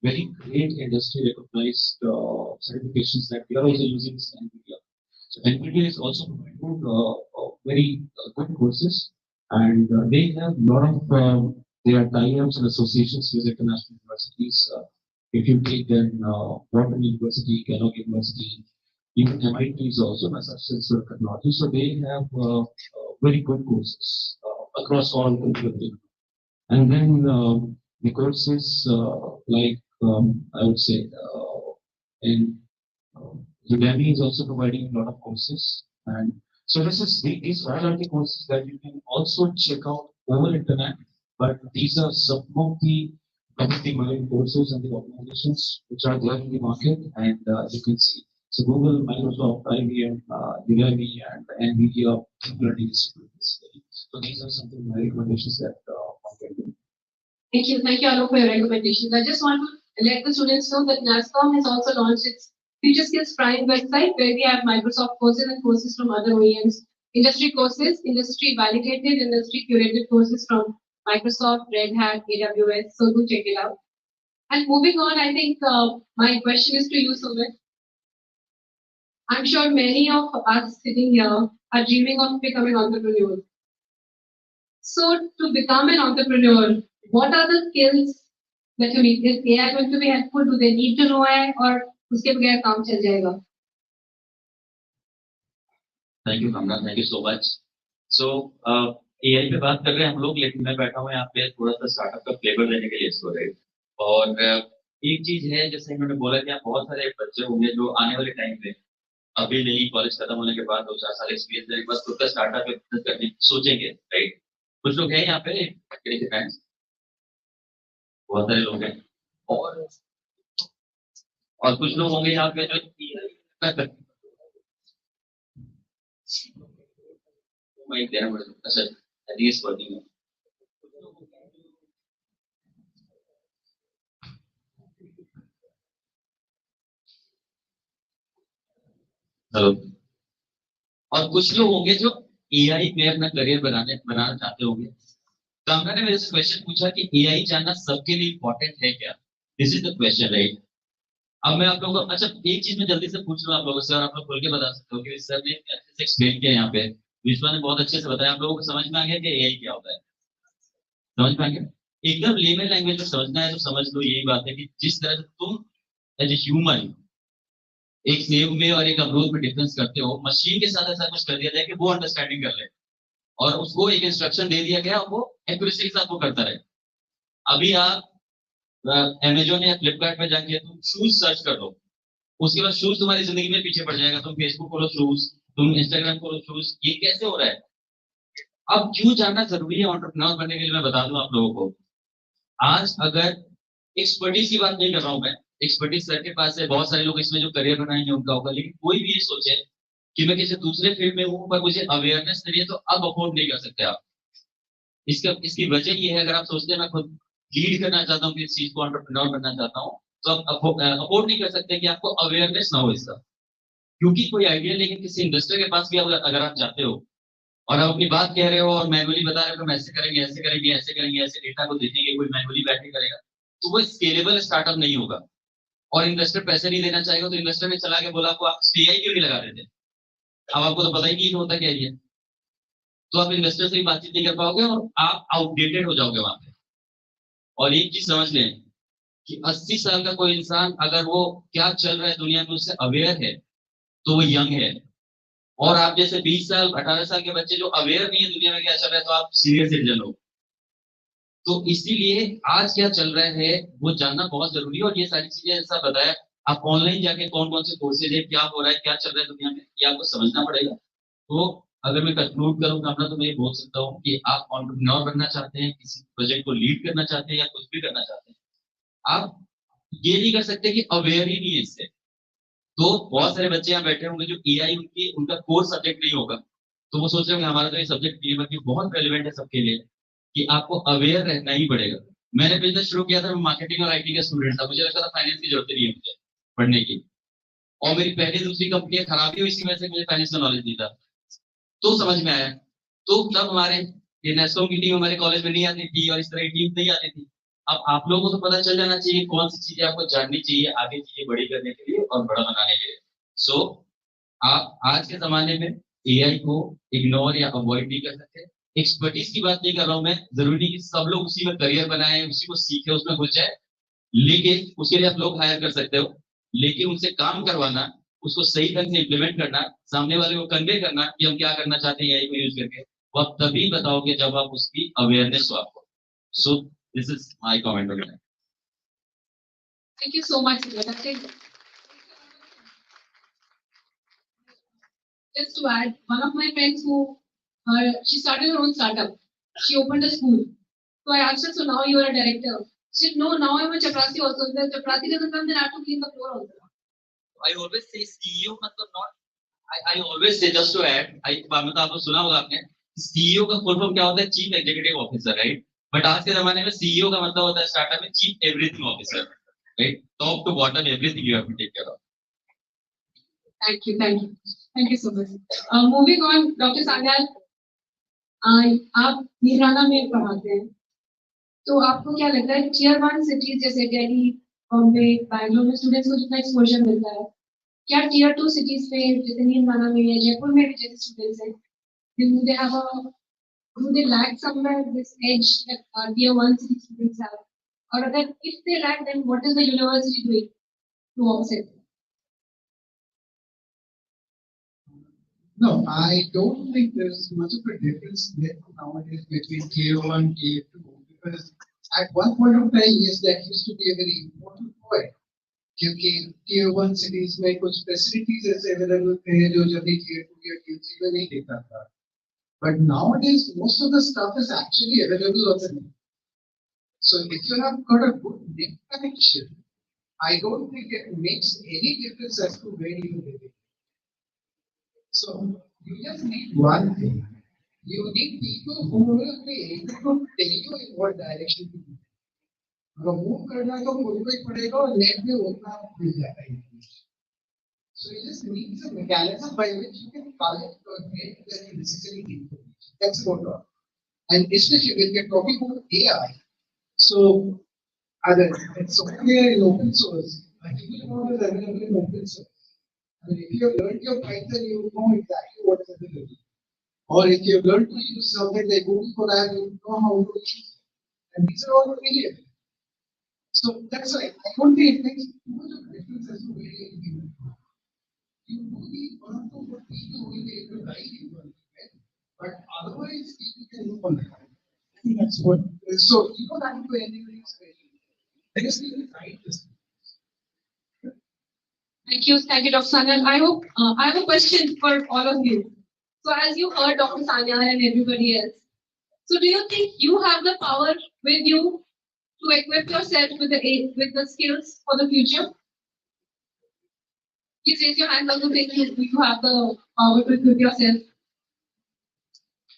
very great industry recognized certifications that we are also using is NVIDIA. So NVIDIA is also providing very good courses, and they have a lot of their tie-ups and associations with international universities. If you take then Wharton University, Kellogg University, even MIT is also Massachusetts Technology. So they have very good courses across all curriculum. And then the courses like I would say in Udemy is also providing a lot of courses, and so these all are the courses that you can also check out over internet. But these are some of the top-of-the-mind courses and the organizations which are there in the market, and you can see. So Google, Microsoft, IBM, Udemy, and NVIDIA learning institutes. So these are some of my recommendations that one can do. Thank you, Alok, for your recommendations. I just want to let the students know that Nasscom has also launched its Future Skills Prime website, where we have Microsoft courses and courses from other OEMs, industry courses, industry validated, industry curated courses from Microsoft, Red Hat, AWS. So do check it out. And moving on, I think my question is to you, Sumit. I'm sure many of us sitting here are dreaming of becoming entrepreneurs. So to become an entrepreneur, what are the skills that you need? Is AI going to be helpful? Do they need to know AI, or उसके बगैर काम चल जाएगा? Thank you, Kamran. Thank you so much. So AI पे बात कर रहे हैं हम लोग, लेकिन मैं बैठा हूँ यहाँ पे थोड़ा सा स्टार्टअप का फ्लेवर देने के लिए इसको, राइट? और एक चीज है, जैसे इन्होंने बोला कि बहुत सारे बच्चे होंगे जो आने वाले टाइम पे अभी नहीं, कॉलेज खत्म होने के बाद 2-4 साल एक्सपीरियंस लेने के बाद खुद का स्टार्टअप बिजनेस करने सोचेंगे, राइट? कुछ लोग हैं यहाँ पे फ्रेंड्स, बहुत सारे लोग हैं, और कुछ लोग होंगे यहाँ पे जो माइक देना पड़ेगा। अच्छा, एटलीस्ट वर्किंग है। हेलो। और कुछ लोग होंगे जो एआई में अपना करियर बनाना चाहते होंगे। कामरा ने मेरे से क्वेश्चन पूछा कि एआई जानना सबके लिए इंपॉर्टेंट है क्या? This is the question, right? अब मैं आप लोगों को अच्छा एक चीज में जल्दी से पूछ लूं आप लोगों से, और आप लोग खुल के बता सकते हो कि सर ने अच्छे से एक्सप्लेन किया यहाँ पे, विश्वा ने बहुत अच्छे से बताया, आप लोगों को समझ में आ गया कि एआई क्या होता है? समझ में आ गया? एकदम लेमन लैंग्वेज में समझना है तो समझ लो, यही बात है कि जिस तरह से तुम एज ए ह्यूमन एक सेब में और एक अमरूद में डिफरेंस करते हो, मशीन के साथ ऐसा कुछ कर दिया जाए कि वो अंडरस्टैंडिंग कर ले, और उसको एक इंस्ट्रक्शन दे दिया गया, वो एक्यूरेसी के साथ वो करता रहे। अभी आप अमेजोन या फ्लिपकार्ट में जाके तुम शूज सर्च कर लो, उसके बाद शूज तुम्हारी जिंदगी में पीछे पड़ जाएगा। तुम फेसबुक खोलो शूज, तुम इंस्टाग्राम खोलो शूज, ये कैसे हो रहा है? अब क्यों जानना जरूरी है एंटरप्रेन्योर बनने के लिए, मैं बता दूं आप लोगों को। आज अगर एक्सपर्टीज की बात नहीं कर रहा हूं मैं, एक्सपर्टीज सर के पास है, बहुत सारे लोग इसमें जो करियर बनाएंगे उनका होगा, लेकिन कोई भी ये सोचे कि मैं किसी दूसरे फील्ड में हूं पर मुझे अवेयरनेस नहीं है, तो अब अफोर्ड नहीं कर सकते आप। इसकी वजह ये है, अगर आप सोचते हैं मैं खुद लीड करना चाहता हूँ किसी चीज को, एंटरप्रेन्योर बनना चाहता हूँ, तो आप अफोर्ड नहीं कर सकते कि आपको अवेयरनेस ना हो इसका, क्योंकि कोई आइडिया लेकिन किसी इन्वेस्टर के पास भी अगर आप जाते हो और आप अपनी बात कह रहे हो और मैनुअली बता रहे हो हम ऐसे करेंगे ऐसे करेंगे ऐसे करेंगे, ऐसे डेटा को देखेंगे, कोई मैनुअली बैठ के करेगा, तो वो स्केलेबल स्टार्टअप नहीं होगा। और इन्वेस्टर पैसे नहीं देना चाहेगा, तो इन्वेस्टर ने चला के बोला आपको आप एआई क्यों नहीं लगा देते? अब आपको तो पता ही नहीं होता क्या है, तो आप इन्वेस्टर से भी बातचीत नहीं कर पाओगे और आप आउटडेटेड हो जाओगे वहां पे। और एक चीज समझ लें कि 80 साल का कोई इंसान अगर वो क्या चल रहा है दुनिया में उससे अवेयर है तो वो यंग है, और आप जैसे 20 साल 18 साल के बच्चे जो अवेयर नहीं है दुनिया में क्या चल रहा है, तो आप सीनियर सिटीजन हो। तो इसीलिए आज क्या चल रहा है वो जानना बहुत जरूरी है, और ये सारी चीजें ऐसा बताया, आप ऑनलाइन जाके कौन कौन से कोर्सेज है, क्या हो रहा है, क्या चल रहा है दुनिया में, ये आपको समझना पड़ेगा। तो अगर मैं कंक्लूड करूँ अपना, तो मैं ये बोल सकता हूँ कि आप एंटरप्रेन्योर बनना चाहते हैं, किसी प्रोजेक्ट को लीड करना चाहते हैं या कुछ भी करना चाहते हैं, आप ये नहीं कर सकते कि अवेयर ही नहीं है इससे। तो बहुत सारे बच्चे यहाँ बैठे होंगे जो एआई उनका कोर सब्जेक्ट नहीं होगा, तो वो सोच रहे होंगे हमारा तो ये सब्जेक्ट नहीं है, बल्कि बहुत रेलिवेंट है सबके लिए कि आपको अवेयर रहना ही पड़ेगा। मैंने बिजनेस शुरू किया था, मैं मार्केटिंग और आईटी का स्टूडेंट था, मुझे लगता था फाइनेंस की जरूरत नहीं है मुझे पढ़ने की, और मेरी पहली दूसरी कंपनियां खराब हुई इसी वजह से, मुझे फाइनेंस का नॉलेज नहीं था। तो समझ में आया, तो तब हमारे नेस्कॉम की टीम हमारे कॉलेज में नहीं आती थी और इस तरह की टीम नहीं आती थी। अब आप लोगों को तो पता चल जाना चाहिए कौन सी चीजें आपको जाननी चाहिए आगे चीजें बड़ी करने के लिए और बड़ा बनाने के लिए। सो आप आज के जमाने में एआई को इग्नोर या अवॉइड नहीं कर सकते। एक्सपर्टीज की बात नहीं कर रहा हूं मैं, जरूरी नहीं कि सब लोग उसी में करियर बनाए, उसी को सीखे, उसमें घुस जाए, लेकिन उसके लिए आप लोग हायर कर सकते हो, लेकिन उनसे काम करवाना उसको सही ढंग से इम्प्लीमेंट करना, सामने वाले को कन्वे करना कि हम क्या करना चाहते हैं एआई को यूज करके, वो आप तभी बताओगे जब आप उसकी अवेयरनेस हो आपको. So this is my comment on that. Thank you so much, Sir. I think just to add, one of my friends she started her own startup. She opened a school. So I asked her, so now you are a director. She said, no, now I'm a chaprasi also. If the chaprasi doesn't come, then I have to clean the floor also. I always say CEO मतलब not. I always say just to add. मतलब आपको सुना होगा आपने, CEO का full form क्या होता है? Chief executive officer, right? But आज के जमाने में CEO का मतलब होता है स्टार्टअप में chief everything officer, right? Top to bottom everything you have to take care of. Thank you, thank you, thank you so much. Moving on, Dr. Sanyal, आप नीराना में पढ़ाते हैं, तो आपको क्या लगता है Tier 1 सिटीज जैसे दिल्ली, बॉम्बे, बैंगलोर में स्टूडेंट्स को जितना एक्सपोजर मिलता है, क्या Tier 2 सिटीज में जैसे नीराना में या जयपुर में भी जैसे स्टूडेंट्स हैं, do they lack somewhere this edge that Tier 1 city students have? Or that if they lack, then what is the university doing to offset? No, I don't think there's much of a difference nowadays between Tier 1 Tier 2, because at one point of time, yes, that used to be a very important point. क्योंकि Tier 1 cities में कुछ facilities ऐसे available थे जो जल्दी Tier 2 या Tier 3 में नहीं दिखता था. But nowadays, most of the stuff is actually available on the net. So if you have got a good net connection, I don't think it makes any difference as to where you live. So you just need one thing. You need people who will be able to tell you in what direction to go. अगर move करना है तो मुझे ही पड़ेगा और net में उतना मिल जाता है. So you just need a mechanism by which you can collect or get the necessary information. That's about all. And especially when we're talking about AI, so either it's software in open source, a huge amount is available in open source. I mean, if you have learned your Python, you know exactly what is available. Or if you have learned to use something like Google Colab, you know how to use it. And these are all really available. So that's why I don't think it makes too much of a difference as to where you live. You do need one or two people who will be able to guide you on it, but otherwise people can move on. I think that's what. So you don't have to do anything special. I just need to guide this. Thank you, Dr. Sanyal. I hope I have a question for all of you. So as you heard Dr. Sanyal and everybody else, so do you think you have the power with you to equip yourself with the skills for the future? Please raise your hand. Also think you have the power to equip yourself.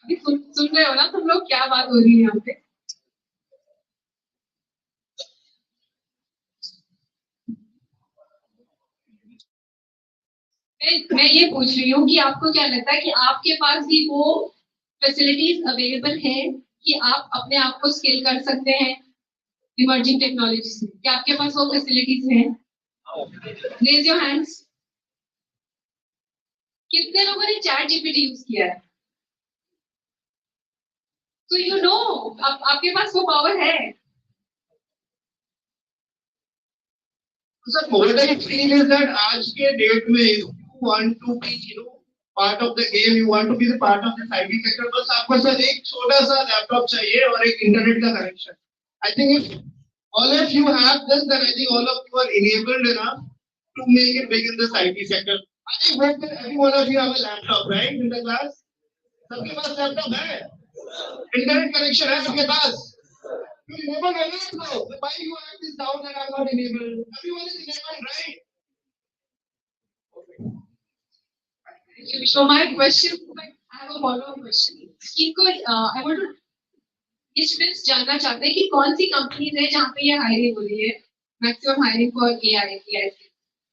अभी सुन रहे हो ना तुम लोग क्या बात हो रही है यहाँ पे? मैं ये पूछ रही हूँ कि आपको क्या लगता है कि आपके पास भी वो फैसिलिटीज अवेलेबल है कि आप अपने आप को स्किल कर सकते हैं इमर्जिंग टेक्नोलॉजी से? क्या आपके पास वो फैसिलिटीज हैं? Raise your hands. कितने लोगों ने चैट जीपीटी यूज किया है? तो यू नो आपके पास वो पावर है. So what I feel is that आज के डेट में if you want to be part of the game, you want to be the part of the IT sector, बस आपको सर एक छोटा सा लैपटॉप चाहिए और एक इंटरनेट का connection. I think if all of you have this, then I think all of you are enabled enough to make it big in this IT sector. I hope that every one of you have a laptop, right, in the class? सबके पास laptop है, internet connection है सबके पास. You enabled enough now. Why you have this doubt that I'm not enabled? Everyone is enabled, right? So my question, I have a follow-up question. इनको I want to ये students जानना चाहते हैं कि कौन सी companies है जहाँ पे ये हायरिंग हो रही है, maximum hiring for AI.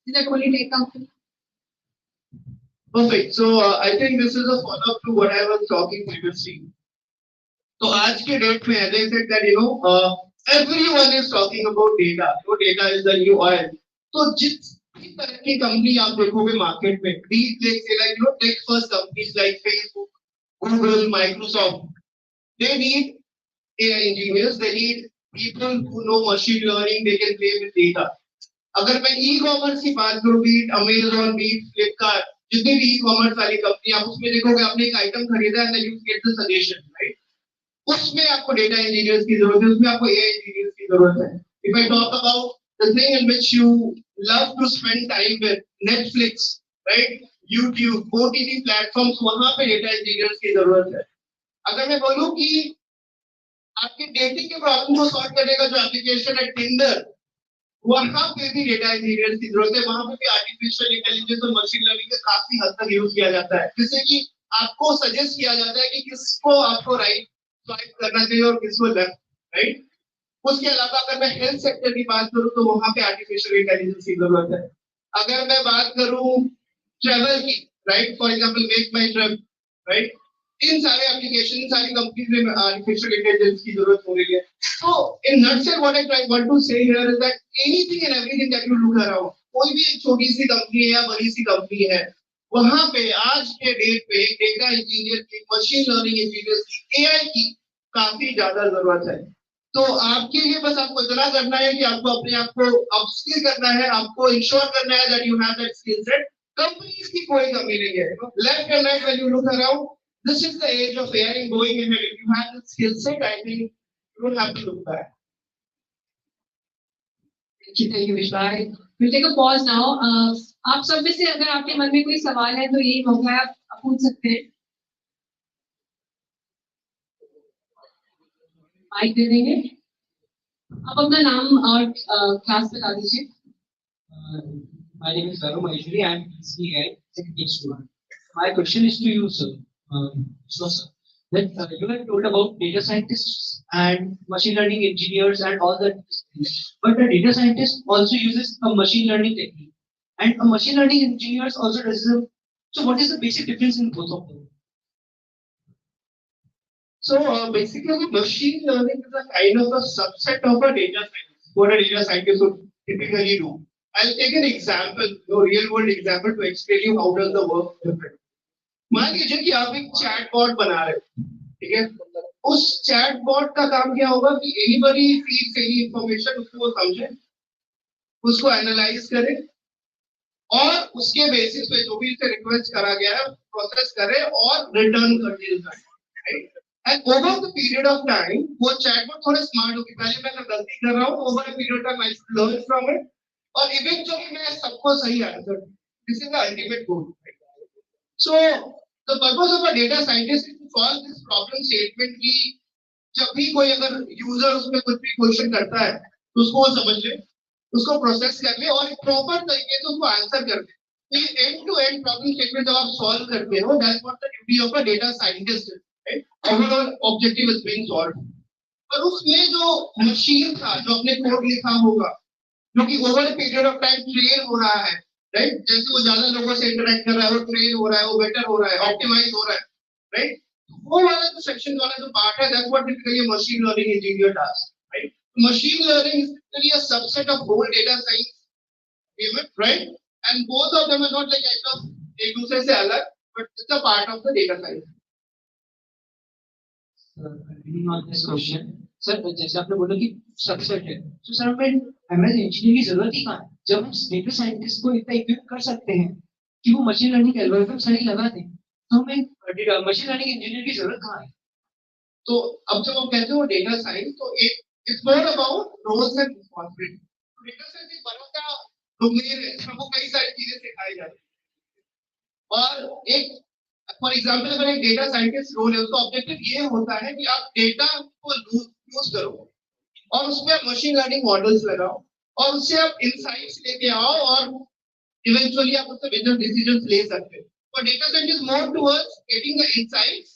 Is that only tech company? Perfect. So I think this is a follow-up to what I was talking previously. So आज के डेट में as I said that everyone is talking about data. So data is the new oil. तो जिस तरह की company आप देखोगे market में, tech first companies like Facebook, Google, Microsoft, they need AI engineers. They need people who know machine learning. They can play with data. अगर मैं e commerce की बात करूँ, बीट अमेजोन, बीट फ्लिपकार्ट, जितनी भी ई कॉमर्स वाली company, आप उसमें देखोगे आपने एक आइटम खरीदा है, you get the suggestion, right? उसमें आपको डेटा इंजीनियर्स की जरूरत है, उसमें आपको एआई इंजीनियर्स की जरूरत है. If I talk about the thing in which you love to spend time with, Netflix, right, YouTube, OTT platforms, वहां पे डेटा इंजीनियर्स की जरूरत है. अगर मैं बोलूं कि आपके डेटिंग के प्रॉब्लम को सॉल्व करने का जो एप्लीकेशन है टिंडर, वहां पे भी डेटा इंजीनियर्स की जरूरत है. वहां पे भी आर्टिफिशियल इंटेलिजेंस और मशीन लर्निंग का काफी हद तक यूज किया जाता है, जिससे कि आपको सजेस्ट किया जाता है कि किसको आपको राइट स्वाइप करना चाहिए और किसको लेफ्ट, राइट? उसके अलावा अगर मैं हेल्थ सेक्टर की बात करूं तो वहां पे आर्टिफिशियल इंटेलिजेंस की जरूरत है. अगर मैं बात करूं ट्रेवल की, right, for example make my trip, right, इन सारे एप्लीकेशन, इन सारी कंपनीज में आर्टिफिशियल इंटेलिजेंस की जरूरत हो रही है. So in nutshell, what I want to say here is that anything and everything that you look around, कोई भी एक छोटी सी कंपनी है या बड़ी सी कंपनी है, वहां पे आज के डेट पे डेटा इंजीनियर की, मशीन लर्निंग इंजीनियर की, एआई की काफी ज्यादा जरूरत है. तो आपके लिए बस आपको इतना करना है कि आपको अपने आप को अपस्किल करना है, आपको इंश्योर करना है that you have that skill set. Companies की कोई कमी नहीं है. Left and right when you look around, this is the age of AI going ahead. If you have the skill set, I think you don't have to look back. Thank you, Vishwai. We'll take a pause now. आप सब में से अगर आपके मन में कोई सवाल है तो ये मौका है, आप पूछ सकते हैं. माइक दे देंगे. आप अपना नाम और क्लास बता दीजिए. My name is Varun Maheshwari. I am ICFAI second student. My question is to you, sir. So, sir, that you have told about data scientists and machine learning engineers and all that, but the data scientist also uses a machine learning technique, and a machine learning engineers also does the. So, what is the basic difference in both of them? So basically, machine learning is a kind of a subset of a data science. What a data scientist would typically do. I'll take an example, real world example to explain you how does the work different. मान लीजिए कि आप एक chatbot बना रहे हो, ठीक है? उस चैटबॉट का काम क्या होगा कि एनीबॉडी फीड्स एनी इंफॉर्मेशन, उसको वो समझे, उसको एनालाइज करे और उसके बेसिस पे जो भी उसे रिक्वेस्ट करा गया है प्रोसेस करे और रिटर्न कर दे. And over the period of time, वो चैटबॉट थोड़े स्मार्ट होगी. पहले मैं गलती कर रहा हूँ, over a period of time I should learn from it, और eventually मैं सबको सही answer. This is the ultimate goal. So the purpose of a data scientist is to solve this problem statement कि जब भी कोई अगर यूजर उसमें कुछ भी क्वेश्चन करता है तो उसको समझ ले, उसको प्रोसेस कर ले और प्रॉपर तरीके से उसको आंसर कर दे. तो ये end to end problem statement जब आप सॉल्व करते हो, that's what the duty of a data scientist, right? Overall objective is being solved. पर उसमें जो मशीन था, जो अपने कोड लिखा होगा, जो कि over a period of time train हो रहा है, राइट? जैसे वो ज्यादा लोगों से इंटरेक्ट कर रहा है, वो ट्रेन हो रहा है, वो बेटर हो रहा है, ऑप्टिमाइज हो रहा है, राइट? वो वाला जो सेक्शन वाला जो पार्ट है, that's what typically machine learning engineer does, right? Machine learning is typically a subset of whole data science, right? And both of them are not like एक दूसरे से अलग, but it's a part of the data science. Continuing on this question, sir जैसे आपने बोला कि subset है, तो सर हमें एमएल इंजीनियर की जरूरत ही कहाँ है जब हम डेटा साइंटिस्ट को इतना इक्विप कर सकते हैं कि वो मशीन लर्निंग एल्गोरिथम सही लगा दें, तो हमें मशीन लर्निंग इंजीनियर की जरूरत कहाँ है? तो अब जब हम कहते हो डेटा साइंस, तो एक it's more about roles and responsibility. Data science एक बड़ा सा डोमेन है, हमको कई सारी चीजें सिखाई जाती है. और एक फॉर एग्जाम्पल अगर एक डेटा साइंटिस्ट रोल है, उसका ऑब्जेक्टिव ये होता है कि आप डेटा को यूज करो और उसमें आप मशीन लर्निंग मॉडल्स लगाओ और उससे आप इनसाइट्स लेके आओ और इवेंचुअली आप उससे बिजनेस डिसीजंस ले सकते हो. और data scientist more towards getting the insights,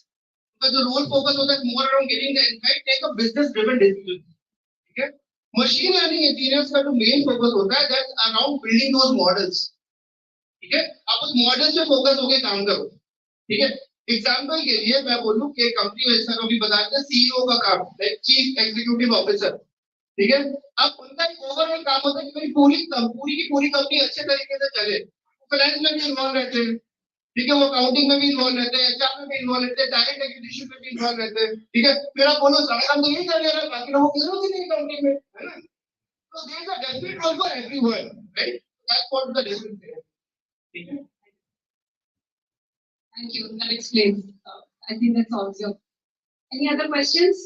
का जो रोल फोकस होता है more around getting the insight, take a business driven decision. ठीक है? मशीन लर्निंग इंजीनियर्स का जो मेन फोकस होता है that's around building those models. ठीक है? आप उस मॉडल पे फोकस होकर काम करो. ठीक है? एग्जाम्पल के लिए मैं बोलूं कि कंपनी में जैसा अभी बताया था सीईओ का काम, लाइक चीफ एग्जीक्यूटिव ऑफिसर. ठीक है? अब उनका एक ओवरऑल काम होता है कि पूरी की पूरी कंपनी अच्छे तरीके से चले. फाइनेंस में भी इन्वॉल्व रहते हैं, ठीक है, वो अकाउंटिंग में भी इन्वॉल्व रहते हैं, एचआर में भी इन्वॉल्व रहते हैं, डायरेक्ट एक्विजिशन में भी इन्वॉल्व रहते हैं. ठीक है? फिर आप बोलो सारा काम तो यही कर रहे हैं, बाकी लोगों की जरूरत ही नहीं कंपनी में, है ना? So these are definite roles for everywhere, right? That's what the difference is. Okay. Thank you. That explains. I think that's also. Any other questions?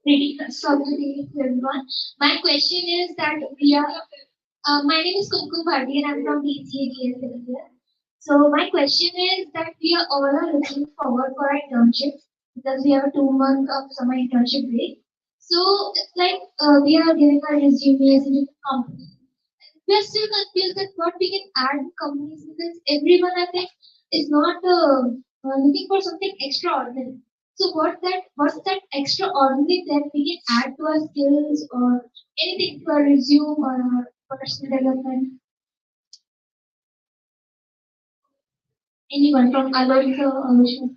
Pretty sorry to everyone. My question is that we are. My name is Kumkum Bharti and I'm from BCADS here. So my question is that we are all are looking forward for our internships because we have a 2 month of summer internship break. So it's like we are giving our resumes in different companies. We are still confused that what we can add in companies because everyone I think is not looking for something extraordinary. So what's that extraordinary that we can add to our skills or anything to our resume or our personal development? Anyone from Alonso or Vishnu?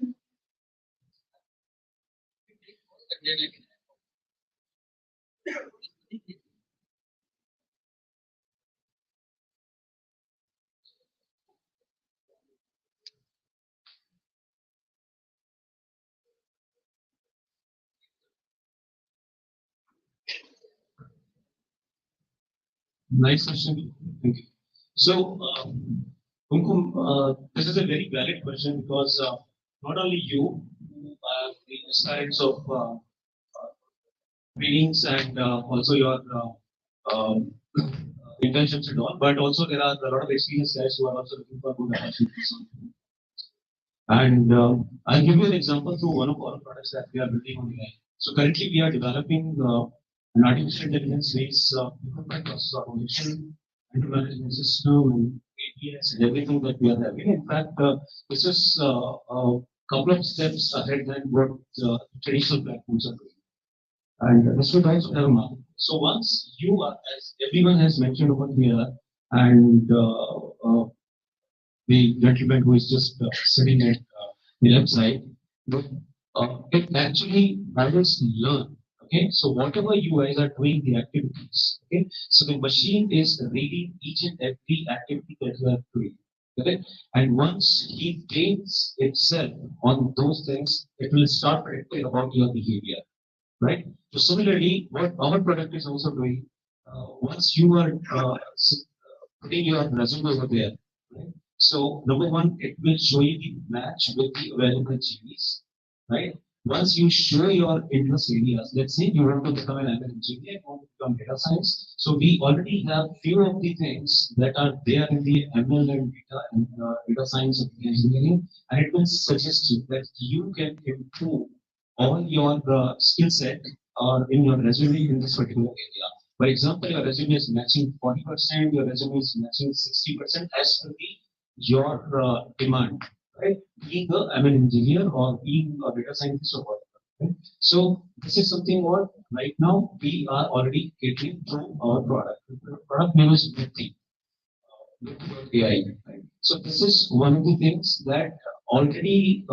Nice question. Thank you. So, Kumkum, this is a very valid question because not only you, the aspirants of trainings and also your internships and all, but also there are a lot of experienced guys who are also looking for good opportunities. And I'll give you an example through one of our products that we are building on AI. So currently we are developing an artificial intelligence based equipment process automation, management system, and APIs and everything that we are having. In fact, this is a couple of steps ahead than what traditional platforms are doing. And this will also have a market. So once you are, as everyone has mentioned over here, and the gentleman who is just sitting at the left side, but it actually matters to learn. Okay, so whatever you guys are doing the activities, okay, so the machine is reading each and every activity that you are doing. Okay, and once he trains itself on those things, it will start predicting about your behavior, right? So similarly, what our product is also doing, once you are putting your resume over there, right? So number one, it will show you the match with the available GVs, right? Once you show your interest areas, let's say you want to become an ML engineer, you want to become data science. So we already have few of the things that are there in the ML and data science of engineering, and it will suggest you that you can improve all your skill set or in your resume in this particular area. For example, your resume is matching 40%, your resume is matching 60% as per your demand, right? Being a ML engineer or being a data scientist or whatever. Right? So this is something what right now we are already catering through our product. The product name is Vipti. AI. Right? So this is one of the things that already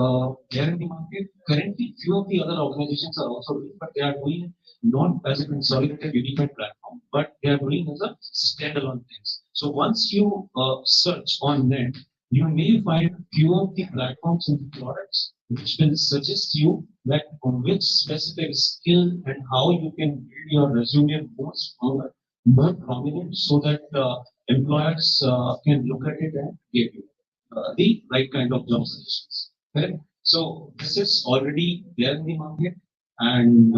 there in the market. Currently, few of the other organizations are also doing, but they are doing not as a consolidated unified platform, but they are doing as a standalone things. So once you search on net, you may find few of the platforms and the products which will suggest you that on which specific skill and how you can build your resume more stronger, more prominent, so that employers can look at it and give you the right kind of job suggestions. Correct? So this is already there in the market, and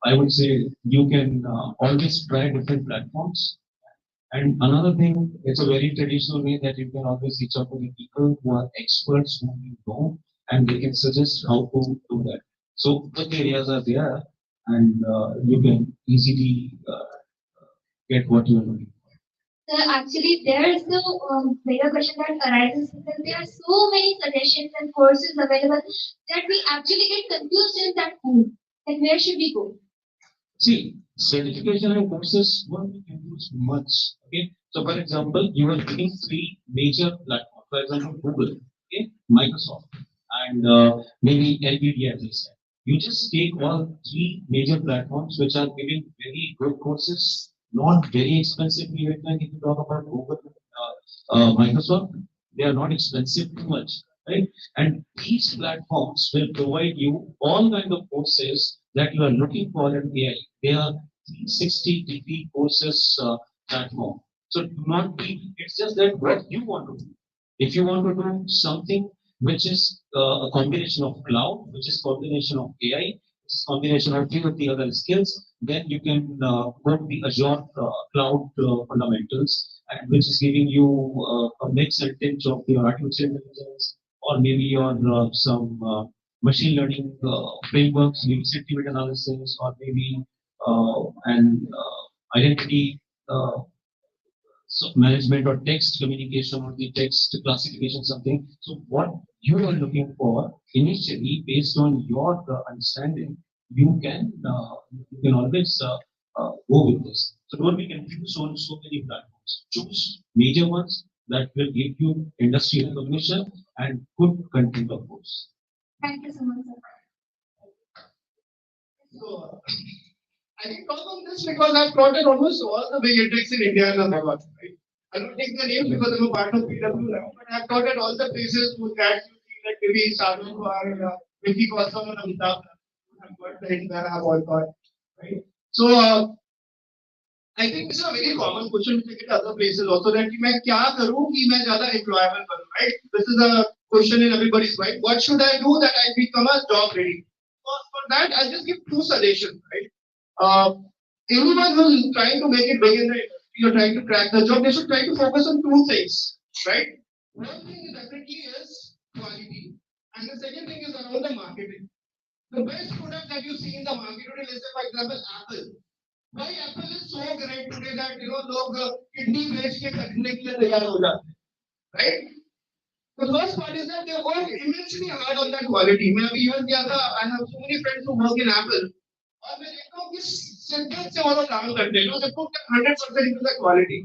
I would say you can always try different platforms. And another thing, it's a very traditional way that you can always reach out to the people who are experts who you know, and they can suggest how to do that. So both areas are there, and you can easily get what you are looking for. Actually, there is the bigger question that arises because there are so many suggestions and courses available that we actually get confused in that pool. And where should we go? See, certification and courses won't use much. Okay, so for example, you are taking three major platforms. For example, Google, okay, Microsoft, and maybe LPD as I said. You just take all three major platforms which are giving very good courses, not very expensive. Even if you talk about Google, Microsoft, they are not expensive too much. right? And these platforms will provide you all kind of courses that you are looking for in AI. They are 360-degree courses platform. So do not be, it's just that what you want to do. If you want to do something which is a combination of cloud, which is combination of AI, which is combination of few of the other skills, then you can go to the Azure cloud fundamentals, and which is giving you a mix and tinge of your artificial intelligence, or maybe your some machine learning frameworks, maybe sentiment analysis, or maybe an identity management or text communication or the text classification something. So what you are looking for initially based on your understanding, you can always go with this. So don't be confused on so many platforms. Choose major ones that will give you industry recognition and good content of course. Thank you so much, sir. So, I can talk on this because I've taught at almost all the big index in India and abroad, right? I don't take the names because I'm a part of PW now, but I've taught at all the places who that you see, like maybe Sarno or Vicky Kosam or Amitabh. I've got the hint that I've all taught, right? So, I think this is a very common question to get other places also that मैं क्या करूँ कि मैं ज़्यादा employable बनूँ, right? This is a question in everybody's mind. What should I do that I become a job ready? For that, I'll just give two suggestions, right? Anyone who's trying to make it big in the industry or trying to crack the job, they should try to focus on two things, right? One thing definitely is quality, and the second thing is around the marketing. The best product that you see in the market today, let's say for example Apple. Why Apple is so great today that लोग kidney बेच के खरीदने के लिए तैयार हो जाते हैं, right? The first part is that they work immensely hard on that quality. मैं अभी even गया था, I have so many friends who work in Apple. और मैं देखता हूँ कि शिद्दत से वो लोग काम करते हैं, they put 100% into the quality.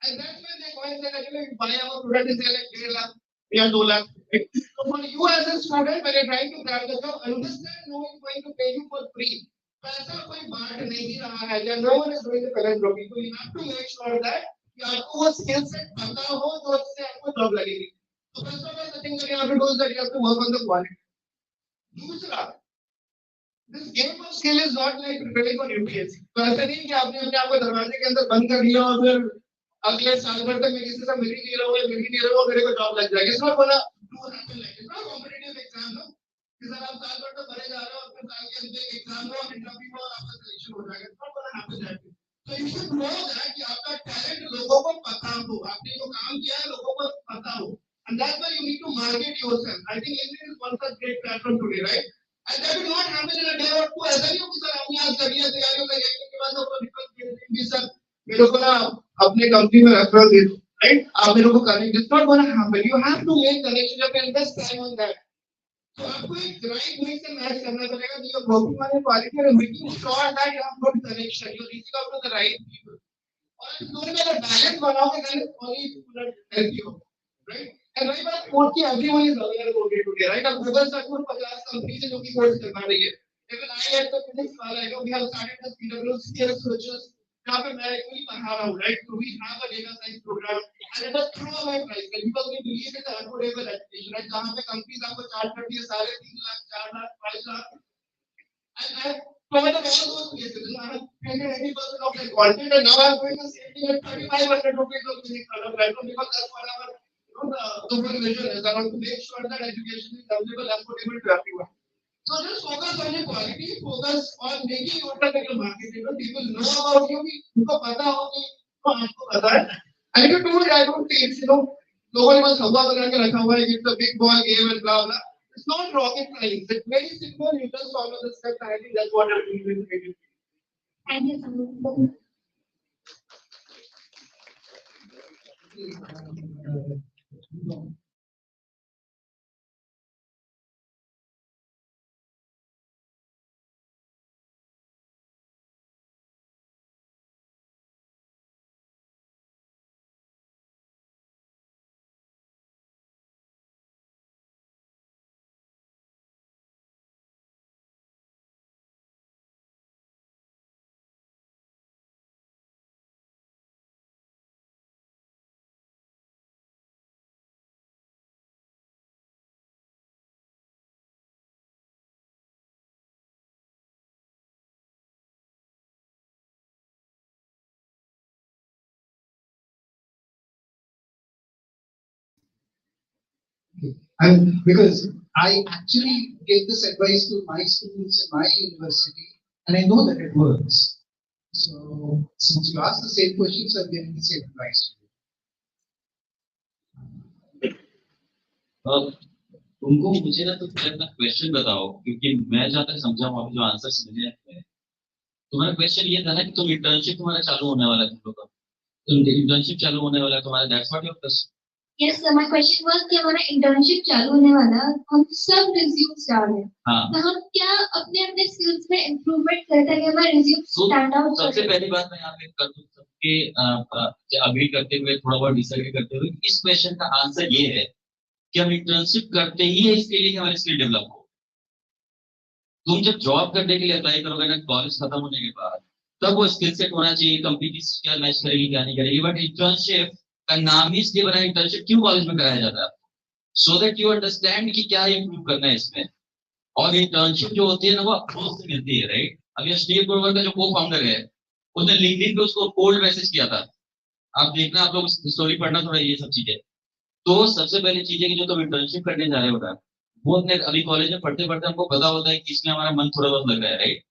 And that's when they go and say that you buy our product is like 1.5 lakh or 2 lakh. So for you as a student, when you're trying to grab the job, understand no one is going to pay you for free. पैसा कोई बांट नहीं रहा है, या no one is doing the philanthropy. So you have to make sure that कि आपको वो skill set पता हो तो उससे आपको job लगेगी. So first of all, the thing that you have to do is that you have to work on the quality. दूसरा, this game of skill is not like preparing for UPSC. तो ऐसा नहीं कि आपने अपने आप को दरवाजे के अंदर बंद कर लिया और फिर अगले साल भर तक मैं किसी से मिल ही नहीं रहा हूँ मेरे को जॉब लग जाएगी. It's not gonna do happen like it's not competitive exam, no. कि सर आप साल भर तक भरे जा रहे हो और फिर साल के अंदर एक एग्जाम हो और इंटरव्यू हो और आपका सिलेक्शन हो जाएगा. It's not gonna happen that way. So you should know that कि आपका टैलेंट लोगों को पता हो, आपने जो काम किया है लोगों को पता हो. And that's why you need to market yourself. I think LinkedIn is one such great platform today, right? And that will not happen in a day or two. ऐसा नहीं हो कि सर आपने आज कर लिया तैयारियों का एक दिन के बाद आपको रिफरेंस भी सर मेरे को ना अपने कंपनी में रेफरल दे दो, right? आप मेरे को करेंगे. It's not going to happen. You have to make connection. You have to invest time on that. So आपको एक right mix and match करना पड़ेगा. You are working on your quality and making sure that you have good connection. You are reaching out to the right people. और दोनों में अगर balance बनाओगे then only it will help you, right? And रही बात course की, everyone is available today, right? अब Google search में 50 कंपनी से जो कि कोर्स करवा रही है. Even I had the physics वाला है, we have started the PW scale searches. यहाँ पे मैं एक्चुअली पढ़ा रहा हूँ, right? So we have a data science program and it is through my price. Like people will believe it's an affordable education, right? जहाँ पे companies आपको charge करती है 3.5 lakh, 4 lakh, 5 lakh. And I covered all those places. I have created 80% of the content, and now I'm going to save you at 3,500 rupees of physics on a platform because that's what our the whole vision is around to make sure that education is available and affordable to everyone. So just focus on your quality, focus on making yourself like a marketer. People know about you, उनको पता हो कि आपको पता है. And if you do it, I don't think लोगों ने बस हवा बना के रखा हुआ है कि it's a big ball game and blah blah. It's not rocket science. It's very simple. You just follow the steps. I think that's what I'm doing. Thank you so much. And because I actually gave this advice to my students in my university, and I know that it works. So since you asked the same questions, I'm giving the same advice. तुमको मुझे ना तो अपना question बताओ, क्योंकि मैं जहाँ तक समझा हूँ अभी जो आंसर मिले हैं, तुम्हारा क्वेश्चन ये था ना कि तुम इंटर्नशिप तुम्हारा चालू होने वाला है, तुम लोग का इंटर्नशिप चालू होने वाला है तुम्हारा, that's what your question. Yes, sir. My question was कि हमारा internship चालू होने वाला है, हम सब resumes डाल रहे हैं. हाँ. तो हम क्या अपने अपने skills में improvement करते हैं, हमारा resume stand out. सबसे पहली बात मैं यहाँ पे कर दूँ सबके अग्री करते हुए थोड़ा बहुत डिसएग्री करते हुए, इस क्वेश्चन का आंसर ये है कि हम इंटर्नशिप करते ही है इसके लिए हमारे स्किल डेवलप हो. तुम जब जॉब करने के लिए अप्लाई करोगे ना कॉलेज खत्म होने के बाद, तब वो स्किल सेट होना चाहिए, कंपनी क्या मैच करेगी क्या नहीं करेगी. बट इंटर्नशिप का नाम ही इसलिए बना, इंटर्नशिप क्यों कॉलेज में कराया जाता है, सो दैट यू अंडरस्टैंड कि क्या इम्प्रूव करना है इसमें. और इंटर्नशिप जो होती है ना वो अप्रोच से मिलती है, राइट. अभी स्टीव ग्रोवर का जो को फाउंडर है, उसने लिंक्डइन पे उसको कोल्ड मैसेज किया था. आप देखना, आप लोग स्टोरी पढ़ना थोड़ा ये सब चीजें. तो सबसे पहली चीज है कि जो तुम इंटर्नशिप करने जा रहे हो ना, वो अपने अभी कॉलेज में पढ़ते पढ़ते हमको पता होता है कि इसमें हमारा मन थोड़ा बहुत लग रहा है, राइट.